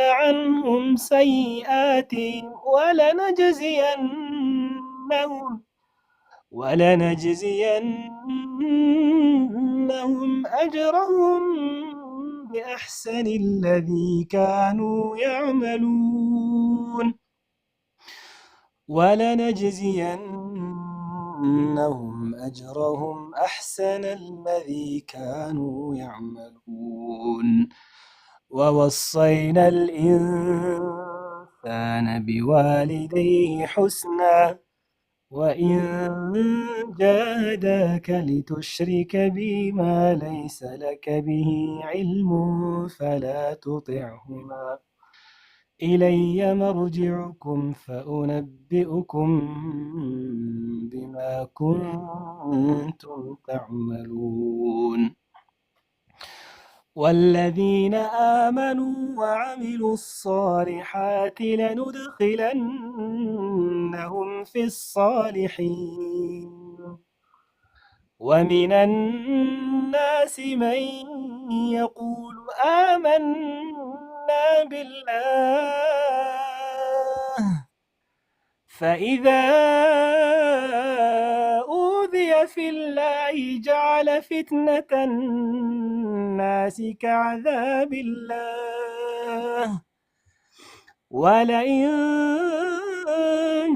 عنهم سيئاتهم ولنجزينهم أجرهم بأحسن الذي كانوا يعملون ولنجزينهم أجرهم أحسن الذي كانوا يعملون ووصينا الإنسان بوالديه حسنا وإن جاهداك لتشرك بي ما ليس لك به علم فلا تطعهما إلي مرجعكم فأنبئكم بما كنتم تعملون والذين آمنوا وعملوا الصالحات لندخلنهم في الصالحين ومن الناس من يقول آمنا بالله فإذا أوذي في الله جعل فتنة الناس كعذاب الله ولئن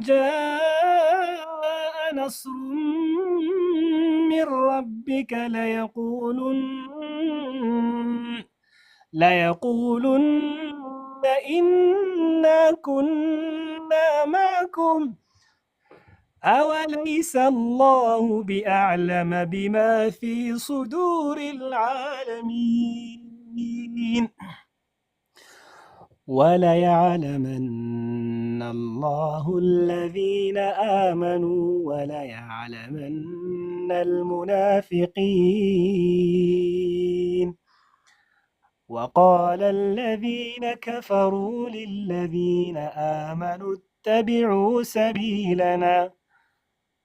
جاء نصر من ربك ليقولن إنا كنا معكم أوليس الله بأعلم بما في صدور العالمين وليعلمن الله الذين آمنوا وليعلمن المنافقين وقال الذين كفروا للذين آمنوا اتبعوا سبيلنا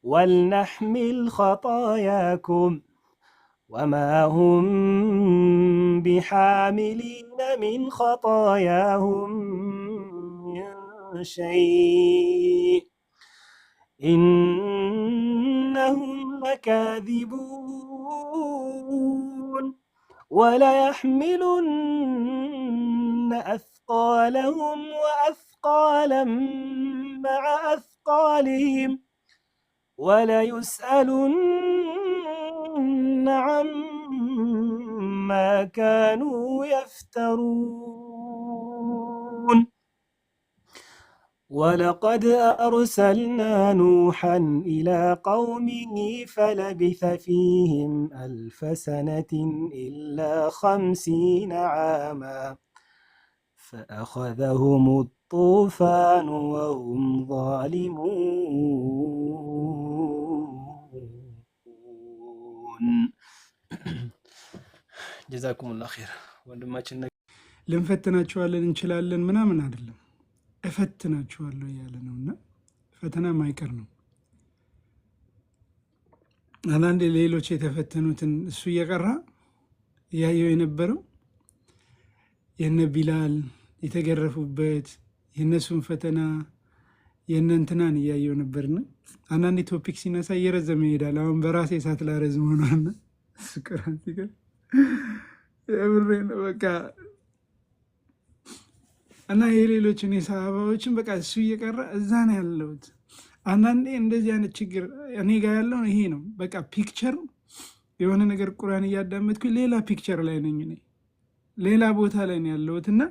ولنحمل خطاياكم وما هم بحاملين من خطاياهم من شيء إنهم لكاذبون وليحملن أثقالهم وأثقالا مع أثقالهم وليسألن عما كانوا يفترون ولقد أرسلنا نوحا إلى قومه فلبث فيهم 1000 سنة إلا 50 عاما فأخذهم الطوفان وهم ظالمون جزاكم الله خير ወንድማችን ልንፈትናችኋለን እንችላለን ምናምን አይደለም እፈትናችኋለሁ እያለ ነውና ፈተና ማይቀር ነው። አንዳንድ ሌሎች የተፈተኑትን እሱ እየቀራ ያየው የነበረው የነ ቢላል የተገረፉበት የነሱን ፈተና የነንትናን እያየው ነበርና አንዳንድ ቶፒክ ሲነሳ እየረዘመ ይሄዳል። አሁን በራሴ ሰዓት ላረዝም ሆኗልና ስቅራን ሲገር የብሬን በቃ እና የሌሎችን የሰሃባዎችን በቃ እሱ እየቀራ እዛ ነው ያለሁት። አንዳንዴ እንደዚህ አይነት ችግር እኔ ጋር ያለው ይሄ ነው። በቃ ፒክቸር የሆነ ነገር ቁርአን እያዳመጥኩኝ ሌላ ፒክቸር ላይ ነኝ እኔ ሌላ ቦታ ላይ ነው ያለሁትና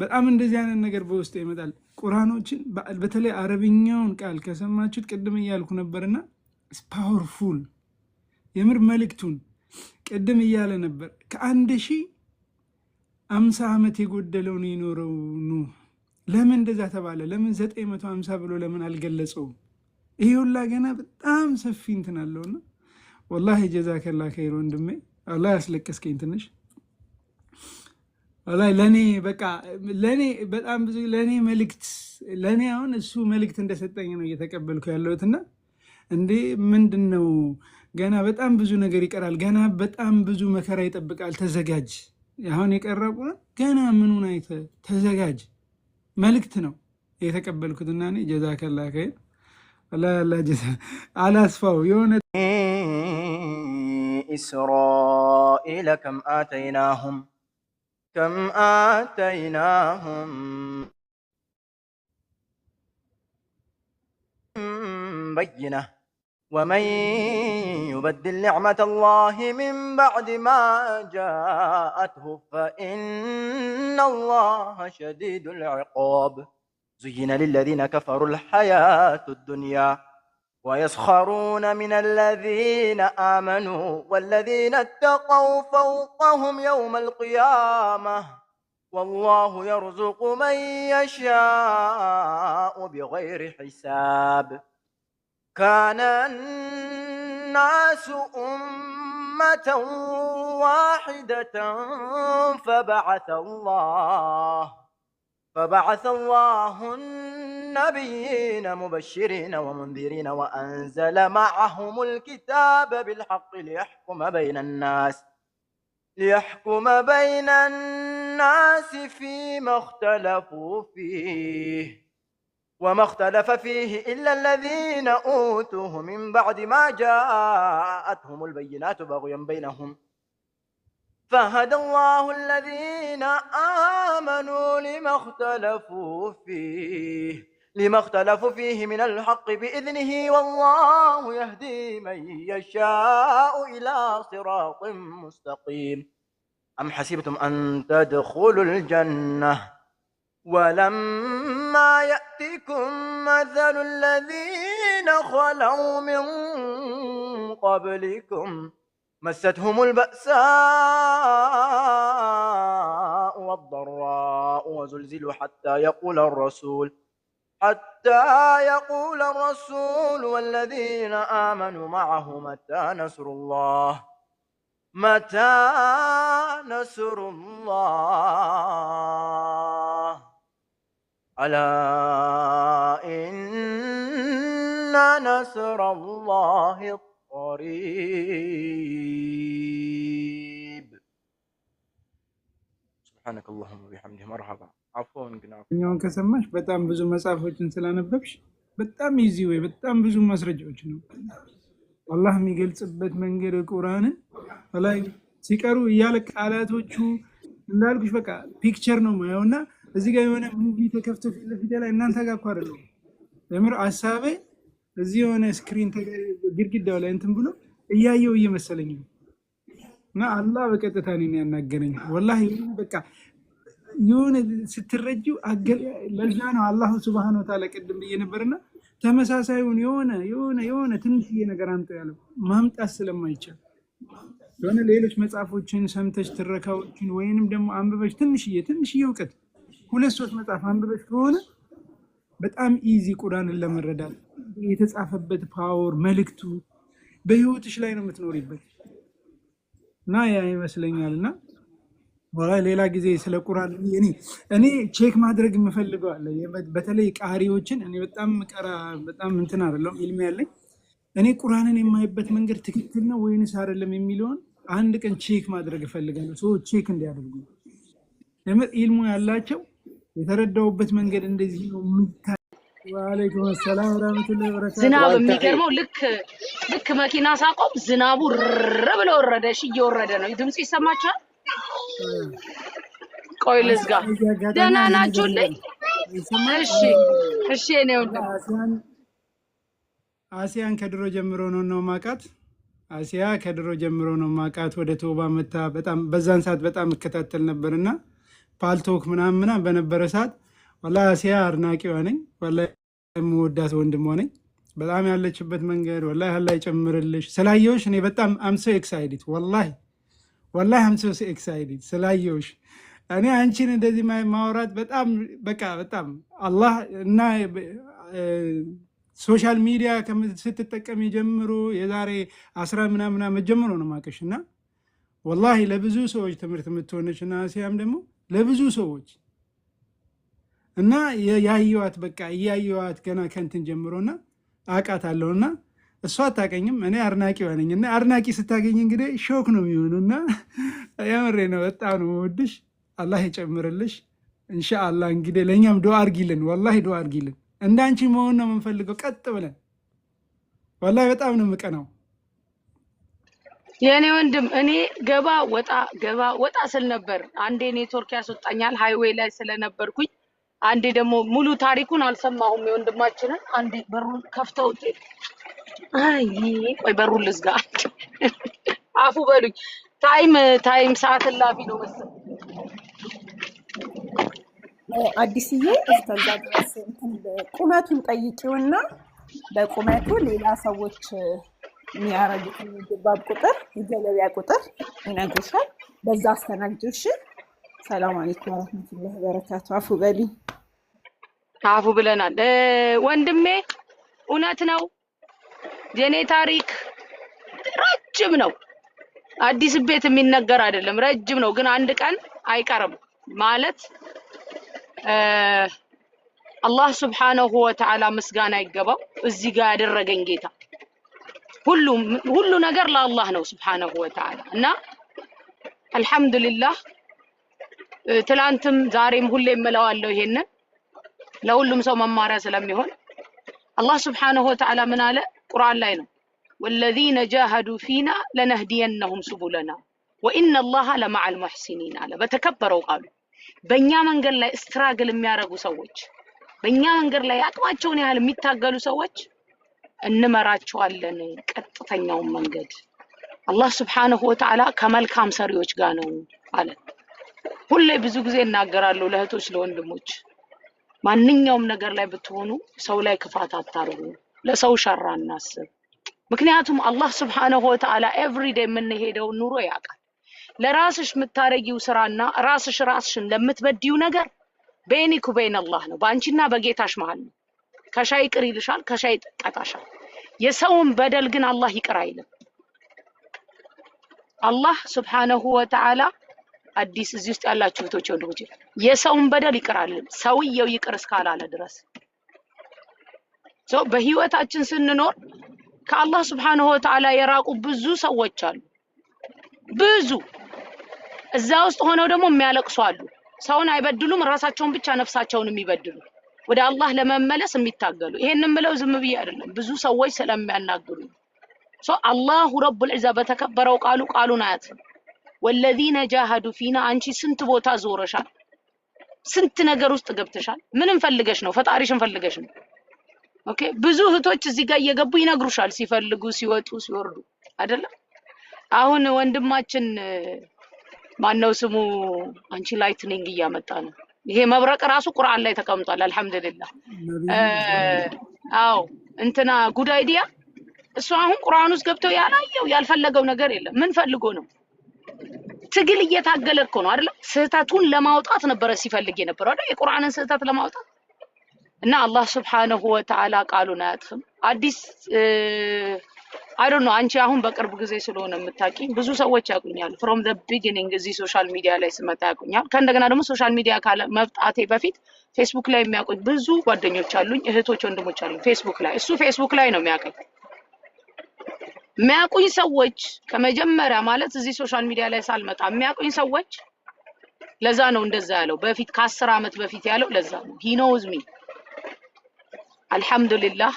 በጣም እንደዚህ አይነት ነገር በውስጥ ይመጣል። ቁርአኖችን በተለይ አረብኛውን ቃል ከሰማችሁት ቅድም እያልኩ ነበርና ፓወርፉል የምር መልእክቱን ቅድም እያለ ነበር ከ1050 ዓመት የጎደለው ነው የኖረው ኑህ። ለምን እንደዛ ተባለ? ለምን 950 ብሎ ለምን አልገለጸውም? ይሄ ሁላ ገና በጣም ሰፊ እንትን አለውና ወላሂ ጀዛከላ ኸይር ወንድሜ፣ አላህ ያስለቀስከኝ ትንሽ ወላሂ ለኔ በቃ ለኔ በጣም ብዙ ለኔ መልእክት ለኔ አሁን እሱ መልእክት እንደሰጠኝ ነው እየተቀበልኩ ያለሁትና እንዴ ምንድነው ገና በጣም ብዙ ነገር ይቀራል። ገና በጣም ብዙ መከራ ይጠብቃል። ተዘጋጅ። አሁን የቀረቡ ገና ምኑን አይተህ ተዘጋጅ። መልእክት ነው የተቀበልኩትና እኔ ጀዛከላ ኸይር لا جزء على أسفው የሆነ إسرائيل كم آتيناهم بينة ومن يبدل نعمة الله من بعد ما جاءته فإن الله شديد العقاب زين للذين كفروا الحياة الدنيا ويسخرون من الذين آمنوا والذين اتقوا فوقهم يوم القيامة والله يرزق من يشاء بغير حساب كان الناس أمة واحدة فبعث الله النبيين مبشرين ومنذرين وأنزل معهم الكتاب بالحق ليحكم بين الناس فيما اختلفوا فيه وما اختلف فيه إلا الذين أوتوه من بعد ما جاءتهم البينات بغيا بينهم فهدى الله الذين آمنوا لما اختلفوا فيه من الحق بإذنه والله يهدي من يشاء إلى صراط مستقيم أم حسبتم أن تدخلوا الجنة ولما يأتكم مثل الذين خلوا من قبلكم مستهم البأساء والضراء وزلزلوا حتى يقول الرسول والذين آمنوا معه متى نصر الله ألا إن نصر الله قريب سبحانك اللهم وبحمده مرحبا عفوا ኛውን ከሰማሽ በጣም ብዙ መጽሐፎችን ስላነበብሽ በጣም ኢዚ ወይ በጣም ብዙ ማስረጃዎች ነው አላህ የሚገልጽበት መንገድ ቁርአንን ላይ ሲቀሩ እያለ ቃላቶቹ እንዳልኩሽ በቃ ፒክቸር ነው ማየውና እዚህ ጋር የሆነ ሙቪ ተከፍቶ ፊት ለፊት ላይ እናንተ ጋር እኮ አይደለም ለምር አሳቤ እዚህ የሆነ ስክሪን ግድግዳው ላይ እንትን ብሎ እያየው እየመሰለኝ ነው እና አላህ በቀጥታ ነው ያናገረኝ ወላሂ በቃ የሆነ ስትረጂው ለዛ ነው አላህ Subhanahu Wa Ta'ala ቀድም በየነበርና ተመሳሳዩን የሆነ ትንሽዬ ነገር አምጣ ያለው ማምጣት ስለማይቻል የሆነ ሌሎች መጽሐፎችን ሰምተሽ ትረካዎችን ወይንም ደግሞ አንብበሽ ትንሽዬ እውቀት ሁለት ሶስት መጽሐፍ አንብበሽ ከሆነ በጣም ኢዚ ቁርአንን ለመረዳት የተጻፈበት ፓወር መልእክቱ በህይወትሽ ላይ ነው የምትኖሪበት እና ያ ይመስለኛልና ወላ ሌላ ጊዜ ስለ ቁርአን እኔ ቼክ ማድረግ የምፈልገው አለ በተለይ ቃሪዎችን እኔ በጣም እንትን አይደለም ኢልሚ ያለኝ እኔ ቁርአንን የማይበት መንገድ ትክክል ነው ወይንስ አይደለም የሚለውን አንድ ቀን ቼክ ማድረግ እፈልጋለሁ ሰው ቼክ እንዲያደርጉ ኢልሙ ያላቸው የተረዳውበት መንገድ እንደዚህ ነው ወአለይኩም ሰላም ወራህመቱላሂ ወበረካቱ ዝናብ የሚገርመው ልክ መኪና ሳቆም ዝናቡ ብሎ ወረደ እየወረደ ነው ድምጽ ይሰማቻል ቆይ ልዝጋ ደህና ናችሁልኝ እሺ ነው አሲያን ከድሮ ጀምሮ ነው ማቃት አሲያ ከድሮ ጀምሮ ነው ማቃት ወደ ቶባ መታ በጣም በዛን ሰዓት በጣም እከታተል ነበርና ፓልቶክ ምናምን በነበረ ሰዓት ወላሂ አሲያ አድናቂዋ ነኝ ወላሂ የምወዳት ወንድሟ ነኝ በጣም ያለችበት መንገድ ወላሂ አላህ ይጨምርልሽ ስላየሁሽ እኔ በጣም am so excited ወላሂ I'm so excited ስላየሁሽ እኔ አንቺን እንደዚህ ማውራት በጣም አላህ እና ሶሻል ሚዲያ ስትጠቀም ጀምሮ የዛሬ 10 ምናምን ጀምሮ ነው ማቀሽና ወላሂ ለብዙ ሰዎች ትምህርት የምትሆነችና አሲያም ደግሞ ለብዙ ሰዎች እና ያያዩዋት ገና ከንትን ጀምሮና አቃታለሁና እሷ አታቀኝም እኔ አርናቂዋ ነኝና አርናቂ ስታገኝ እንግዲህ ሾክ ነው የሚሆነውና ያመሬ ነው በጣም ነው ወድሽ አላህ ይጨምርልሽ ኢንሻአላህ እንግዲህ ለኛም ዱአ አርጊልን ወላሂ ዱአ አርጊልን እንዳንቺ መሆን ነው የምንፈልገው ቀጥ ብለን والله በጣም ነው የምቀናው የኔ ወንድም እኔ ገባ ወጣ ስል ነበር አንዴ ኔትወርክ ያስወጣኛል ሃይዌይ ላይ ስለነበርኩኝ አንዴ ደግሞ ሙሉ ታሪኩን አልሰማሁም የወንድማችንን አንዴ በሩን ከፍተውት አይ ቆይ በሩን ልዝጋ አፉ በሉኝ ታይም ሰዓት ላፊ ነው መሰለኝ አዲስዬ እስከዛ ድረስ ቁመቱን ጠይቂውና በቁመቱ ሌላ ሰዎች የሚያረጉትን ድባብ ቁጥር የገለቢያ ቁጥር ይነግሩሻል በዛ አስተናግዱሽ ሰላም አለይኩም ወራህመቱላሂ ወበረካቱ አፉ በሊ አፉ ብለናል ወንድሜ እውነት ነው የኔ ታሪክ ረጅም ነው አዲስ ቤት የሚነገር አይደለም ረጅም ነው ግን አንድ ቀን አይቀርም ማለት አላህ Subhanahu Wa Ta'ala ምስጋና ይገባው እዚህ ጋር ያደረገኝ ጌታ ሁሉ ነገር ለአላህ ነው Subhanahu Wa Ta'ala እና አልহামዱሊላህ ትላንትም ዛሬም ሁሌም እለዋለሁ ይሄንን ለሁሉም ሰው መማሪያ ስለሚሆን አላህ Subhanahu Wa Ta'ala ምን አለ ቁርአን ላይ ነው والذين جاهدوا فينا لنهدينهم سبلنا وان الله لمع المحسنين አለ በተከበረው ቃሉ በእኛ መንገድ ላይ ስትራግል የሚያረጉ ሰዎች በእኛ መንገድ ላይ አቅማቸውን ያህል የሚታገሉ ሰዎች እንመራቸዋለን ቀጥተኛው መንገድ አላህ Subhanahu Wa Ta'ala ከመልካም ሰሪዎች ጋር ነው አለ ሁሌ ብዙ ጊዜ እናገራለሁ ለእህቶች ለወንድሞች ማንኛውም ነገር ላይ ብትሆኑ ሰው ላይ ክፋት አታርጉ ለሰው ሸር አናስብ ምክንያቱም አላህ Subhanahu Wa Ta'ala every day የምንሄደው ኑሮ ያውቃል ለራስሽ የምታረጊው ስራና ራስሽን ለምትበዲው ነገር በእኔኩ በእነ አላህ ነው ባንቺና በጌታሽ መሃል ነው ከሻይ ቅር ይልሻል ከሻይ ተቀጣሻል የሰውን በደል ግን አላህ ይቅር አይልም አላህ Subhanahu Wa Ta'ala አዲስ እዚህ ውስጥ ያላችሁ እህቶች ወንድሞች የሰውን በደል ይቅራል ሰውየው ይቅር እስካላለ ድረስ በህይወታችን ስንኖር ከአላህ Subhanahu Wa Ta'ala የራቁ ብዙ ሰዎች አሉ ብዙ እዛ ውስጥ ሆነው ደግሞ የሚያለቅሱ አሉ ሰውን አይበድሉም ራሳቸውን ብቻ ነፍሳቸውን የሚበድሉ ወደ አላህ ለመመለስ የሚታገሉ ይሄንን ብለው ዝም ብዬ አይደለም ብዙ ሰዎች ስለሚያናግሩ አላሁ ረቡል ዒዛ በተከበረው ቃሉን አያትም والذين جاهدوا فينا አንቺ ስንት ቦታ ዞረሻል ስንት ነገር ውስጥ ገብተሻል ምንም ፈልገሽ ነው ፈጣሪሽን ፈልገሽ ነው ኦኬ ብዙ እህቶች እዚህ ጋር እየገቡ ይነግሩሻል ሲፈልጉ ሲወጡ ሲወርዱ አይደለም አሁን ወንድማችን ማነው ስሙ አንቺ ላይትኒንግ እያመጣ ነው ይሄ መብረቅ ራሱ ቁርአን ላይ ተቀምጧል አልহামዱሊላህ አው እንትና ጉድ አይዲያ እሱ አሁን ቁርአን ውስጥ ገብቶ ያላየው ያልፈለገው ነገር የለም ምን ፈልጎ ነው ትግል እየታገለ እኮ ነው አይደል ስህተቱን ለማውጣት ነበር ሲፈልግ የነበረው አይደል የቁርአንን ስህተት ለማውጣት እና አላህ Subhanahu Wa Ta'ala ቃሉን አያጥፍም አዲስ I don't know አንቺ አሁን በቅርብ ጊዜ ስለሆነ የምታውቂኝ ብዙ ሰዎች ያቁኛል from the beginning እዚህ ሶሻል ሚዲያ ላይ ስመጣ ያቁኛል ከእንደገና ደግሞ ሶሻል ሚዲያ ካለ መፍጣቴ በፊት ፌስቡክ ላይ የሚያቁኝ ብዙ ጓደኞች አሉኝ እህቶች ወንድሞች አሉኝ ፌስቡክ ላይ እሱ ፌስቡክ ላይ ነው የሚያቁኝ ሰዎች ከመጀመሪያ ማለት እዚህ ሶሻል ሚዲያ ላይ ሳልመጣ የሚያቁኝ ሰዎች ለዛ ነው እንደዛ ያለው በፊት ከ10 አመት በፊት ያለው ለዛ ነው he knows me አልহামዱሊላህ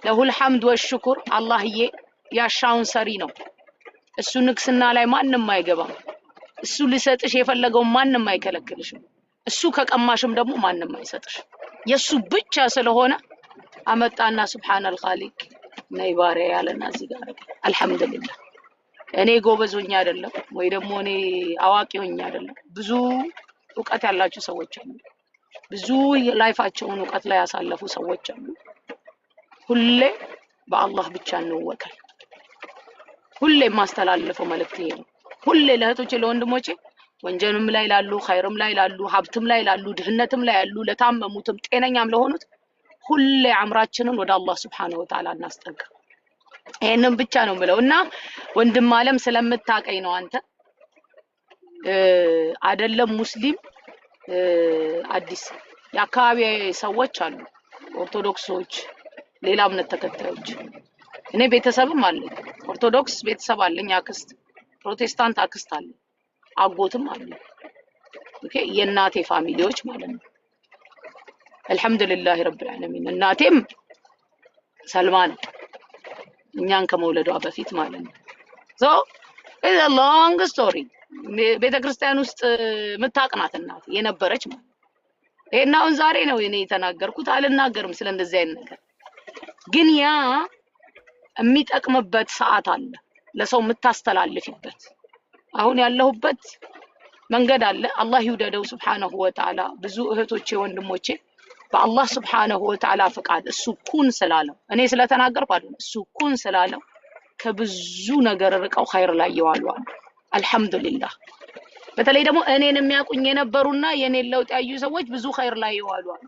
ለሁል ሐምድ ወሽኩር አላህዬ ያሻውን ሰሪ ነው እሱ ንግስና ላይ ማንንም አይገባም እሱ ሊሰጥሽ የፈለገው ማንንም አይከለክልሽም እሱ ከቀማሽም ደግሞ ማንንም አይሰጥሽ የሱ ብቻ ስለሆነ አመጣና ሱብሃነል ኻሊቅ ነይ ባሪያ ያለና እዚህ ጋር አልহামዱሊላህ እኔ ጎበዞኛ አይደለም ወይ ደግሞ እኔ አዋቂውኛ አይደለም ብዙ ዕውቀት ያላችሁ ሰዎች አሉ ብዙ ላይፋቸውን ዕውቀት ላይ ያሳለፉ ሰዎች አሉ ሁሌ በአላህ ብቻ እንወከል ሁሌ ማስተላለፈው መልእክት ይሄ ነው ሁሌ ለእህቶቼ ለወንድሞቼ ወንጀልም ላይ ላሉ ኸይርም ላይ ላሉ ሀብትም ላይ ላሉ ድህነትም ላይ ያሉ ለታመሙትም ጤነኛም ለሆኑት ሁሌ አምራችንን ወደ አላህ Subhanahu Wa Ta'ala እናስጠጋ ይሄንን ብቻ ነው የምለውና ወንድም ዓለም ስለምታቀኝ ነው አንተ አይደለም ሙስሊም አዲስ የአካባቢ ሰዎች አሉ ኦርቶዶክሶች ሌላ እምነት ተከታዮች እኔ ቤተሰብም አለኝ ኦርቶዶክስ ቤተሰብ አለኝ አክስት ፕሮቴስታንት አክስት አለኝ አጎትም አለኝ ኦኬ የእናቴ ፋሚሊዎች ማለት ነው አልহামዱሊላህ ረብል ዓለሚን እናቴም ሰልማን እኛን ከመውለዷ በፊት ማለት ነው። ሶ ኢዝ አ ሎንግ ስቶሪ። ቤተክርስቲያን ውስጥ የምታቅናት እናት የነበረች ማለት ይሄን አሁን ዛሬ ነው እኔ የተናገርኩት። አልናገርም ስለ እንደዚህ አይነት ነገር፣ ግን ያ የሚጠቅምበት ሰዓት አለ ለሰው የምታስተላልፊበት። አሁን ያለሁበት መንገድ አለ። አላህ ይውደደው ሱብሓነሁ ወተዓላ። ብዙ እህቶቼ ወንድሞቼ በአላህ ሱብሓነሁ ወተዓላ ፍቃድ እሱ ኩን ስላለው እኔ ስለተናገርኩ አይደለም፣ እሱ ኩን ስላለው ከብዙ ነገር ርቀው ኸይር ላይ ይዋሉ አሉ። አልሐምዱሊላህ። በተለይ ደግሞ እኔን የሚያቁኝ የነበሩና የኔን ለውጥ ያዩ ሰዎች ብዙ ኸይር ላይ ይዋሉ አሉ።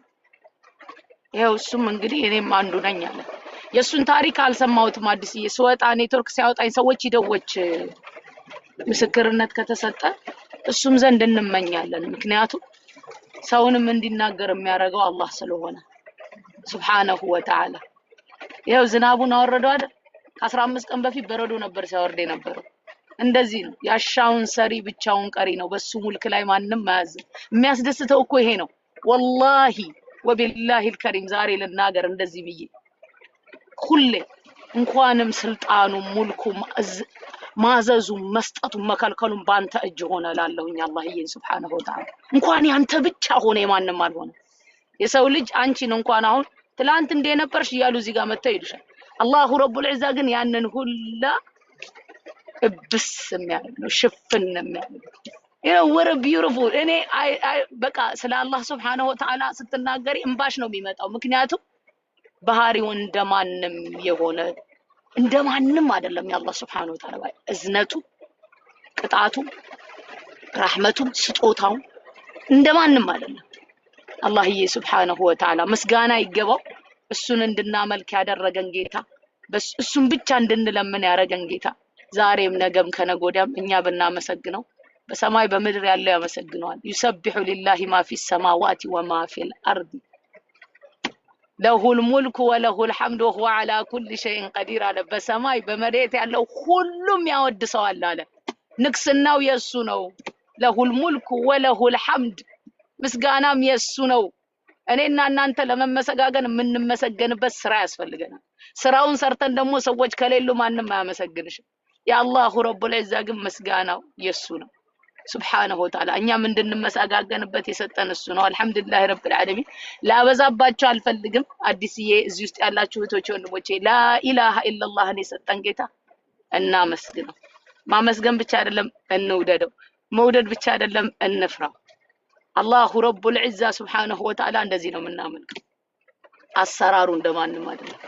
ይሄው እሱም እንግዲህ እኔም አንዱ ነኝ አለ። የሱን ታሪክ አልሰማሁትም። አዲስዬ ስወጣ ኔትወርክ ሲያወጣኝ ሰዎች ይደወች ምስክርነት ከተሰጠ እሱም ዘንድ እንመኛለን። ምክንያቱም ሰውንም እንዲናገር የሚያደርገው አላህ ስለሆነ ሱብሓነሁ ወተዓላ። ይሄው ዝናቡን አወረደው አይደል? ከ15 ቀን በፊት በረዶ ነበር ሲያወርድ የነበረው። እንደዚህ ነው ያሻውን ሰሪ ብቻውን ቀሪ ነው። በሱ ሙልክ ላይ ማንም አያዝም። የሚያስደስተው እኮ ይሄ ነው። ወላሂ ወቢላሂ አልከሪም ዛሬ ልናገር እንደዚህ ብዬ ሁሌ እንኳንም ስልጣኑ ሙልኩ ማዘዙ መስጠቱ መከልከሉን ባንተ እጅ ሆነ ላለሁኝ አላህዬ ሱብሓነሁ ወተዓላ። እንኳን ያንተ ብቻ ሆነ የማንም አልሆነ። የሰው ልጅ አንቺን እንኳን አሁን ትላንት እንደነበርሽ እያሉ እዚህ ጋር መተው ይሉሻል። አላሁ ረቡል ዒዛ ግን ያንን ሁላ እብስ የሚያደርግ ነው፣ ሽፍን የሚያደርግ ወረ ቢዩቲፉል። እኔ በቃ ስለ አላህ ሱብሓነሁ ወተዓላ ስትናገሪ እንባሽ ነው የሚመጣው። ምክንያቱም ባህሪው እንደማንም የሆነ እንደማንም አይደለም። የአላህ ሱብሓነሁ ወተዓላ እዝነቱ፣ ቅጣቱ፣ ረህመቱ፣ ስጦታው እንደማንም አይደለም። አላህዬ ሱብሓነሁ ወተዓላ ምስጋና ይገባው። እሱን እንድናመልክ ያደረገን ጌታ፣ እሱን ብቻ እንድንለምን ያደረገን ጌታ ዛሬም ነገም ከነገ ወዲያም እኛ ብናመሰግነው በሰማይ በምድር ያለው ያመሰግነዋል። ዩሰቢሑ ሊላሂ ማ ፊ ሰማዋቲ ወማ ፊል አርድ ለሁል ሙልኩ ወለሁል ሐምድ ወሁወ ዐላ ኩሊ ሸይኢን ቀዲር አለ። በሰማይ በመሬት ያለው ሁሉም ያወድሰዋል አለ። ንግስናው የሱ ነው። ለሁል ሙልኩ ወለሁል ሐምድ ምስጋናም የሱ ነው። እኔና እናንተ ለመመሰጋገን የምንመሰገንበት ስራ ያስፈልገናል። ስራውን ሰርተን ደግሞ ሰዎች ከሌሉ ማንም አያመሰግንሽም። የአላሁ ረቡል ዒዛ ግን ምስጋናው የሱ ነው ሱብሓነሁ ወተዓላ። እኛም እንድንመሰጋገንበት የሰጠን እሱ ነው። አልሐምዱሊላህ ረብል ዓለሚን። ላበዛባችሁ አልፈልግም። አዲስዬ እዚህ ውስጥ ያላችሁ እህቶቼ ወንድሞቼ ላኢላሃ ኢለላህን የሰጠን ጌታ እናመስግነው። ማመስገን ብቻ አይደለም እንውደደው፣ መውደድ ብቻ አይደለም እንፍራው። አላሁ ረቡል ዒዛ ሱብሓነሁ ወተዓላ እንደዚህ ነው የምናመልከው። አሰራሩ እንደማንም አይደለም።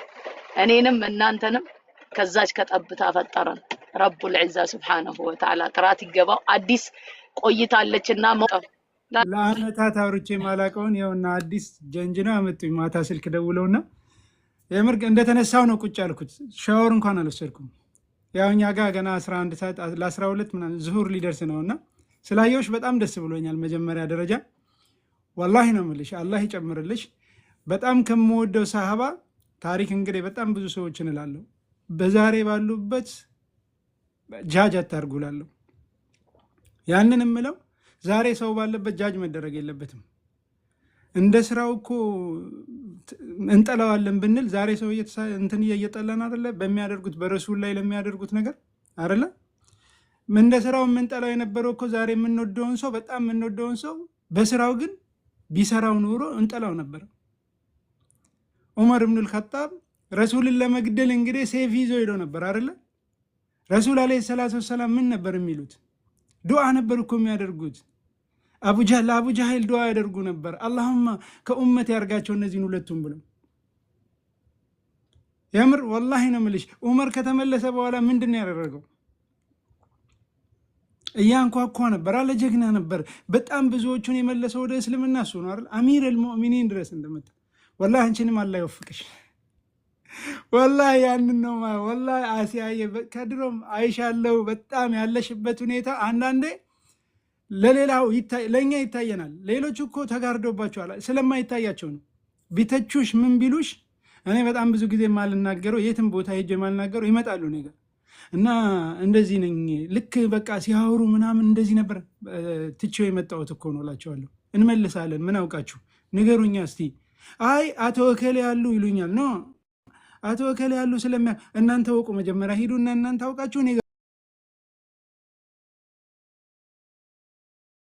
እኔንም እናንተንም ከዛች ከጠብታ ፈጠረን ረቡል ዒዛ ሱብሓነሁ ወተዓላ። ጥራት ይገባው። አዲስ ቆይታለችና ለአመታት አውርቼ ማላቀውን ይኸውና አዲስ ጀንጅና አመጡኝ። ማታ ስልክ ደውለውና የምር እንደተነሳው ነው ቁጭ ያልኩት። ሻወር እንኳን አልወሰድኩም። ያው እኛ ጋር ገና 11 ሰዓት ለ12 ምናምን ዙሁር ሊደርስ ነውና ስላየሁሽ በጣም ደስ ብሎኛል። መጀመሪያ ደረጃ ወላሂ ነው የምልሽ፣ አላህ ይጨምርልሽ። በጣም ከምወደው ሰሃባ ታሪክ እንግዲህ በጣም ብዙ ሰዎችን እላለሁ፣ በዛሬ ባሉበት ጃጅ አታርጉላለሁ። ያንን የምለው ዛሬ ሰው ባለበት ጃጅ መደረግ የለበትም። እንደ ስራው እኮ እንጠላዋለን ብንል ዛሬ ሰው እንትን እየጠላን አይደለ? በሚያደርጉት በረሱል ላይ ለሚያደርጉት ነገር አይደለ? እንደ ስራው የምንጠላው የነበረው እኮ ዛሬ የምንወደውን ሰው በጣም የምንወደውን ሰው በስራው ግን ቢሰራው ኑሮ እንጠላው ነበር። ዑመር ኢብኑል ኸጣብ ረሱልን ለመግደል እንግዲህ ሴፍ ይዞ ሄዶ ነበር አይደለ? ረሱል አለይሂ ሰላቱ ወሰላም ምን ነበር የሚሉት? ዱዓ ነበር እኮ የሚያደርጉት። ለአቡ ጃህል ዱዓ ያደርጉ ነበር። አላሁማ ከኡመት ያርጋቸው እነዚህን ሁለቱም ብለው። የምር ወላሂ ነው የምልሽ። ዑመር ከተመለሰ በኋላ ምንድን ያደረገው? እያንኳኳ ነበር አለ። ጀግና ነበር። በጣም ብዙዎቹን የመለሰው ወደ እስልምና እሱ ነው አይደል? አሚር አልሙእሚኒን ድረስ እንደመጣ። ወላሂ አንቺንም አላህ ይወፍቅሽ። ወላሂ ያንን ነው ወላሂ አሲያዬ፣ ከድሮም አይሻለው። በጣም ያለሽበት ሁኔታ አንዳንዴ ለሌላው ለኛ ይታየናል። ሌሎች እኮ ተጋርዶባቸዋል፣ ስለማይታያቸው ነው። ቢተቹሽ ምን ቢሉሽ፣ እኔ በጣም ብዙ ጊዜ ማልናገረው የትም ቦታ ሄጄ ማልናገረው ይመጣሉ እኔ ጋር እና እንደዚህ ነኝ ልክ በቃ ሲያወሩ ምናምን እንደዚህ ነበር ትቼው የመጣሁት እኮ ነው እላቸዋለሁ። እንመልሳለን። ምን አውቃችሁ ንገሩኛ እስቲ። አይ አቶ እከሌ ያሉ ይሉኛል። ኖ አቶ እከሌ ያሉ እናንተ ወቁ መጀመሪያ ሂዱና እናንተ አውቃችሁ እኔ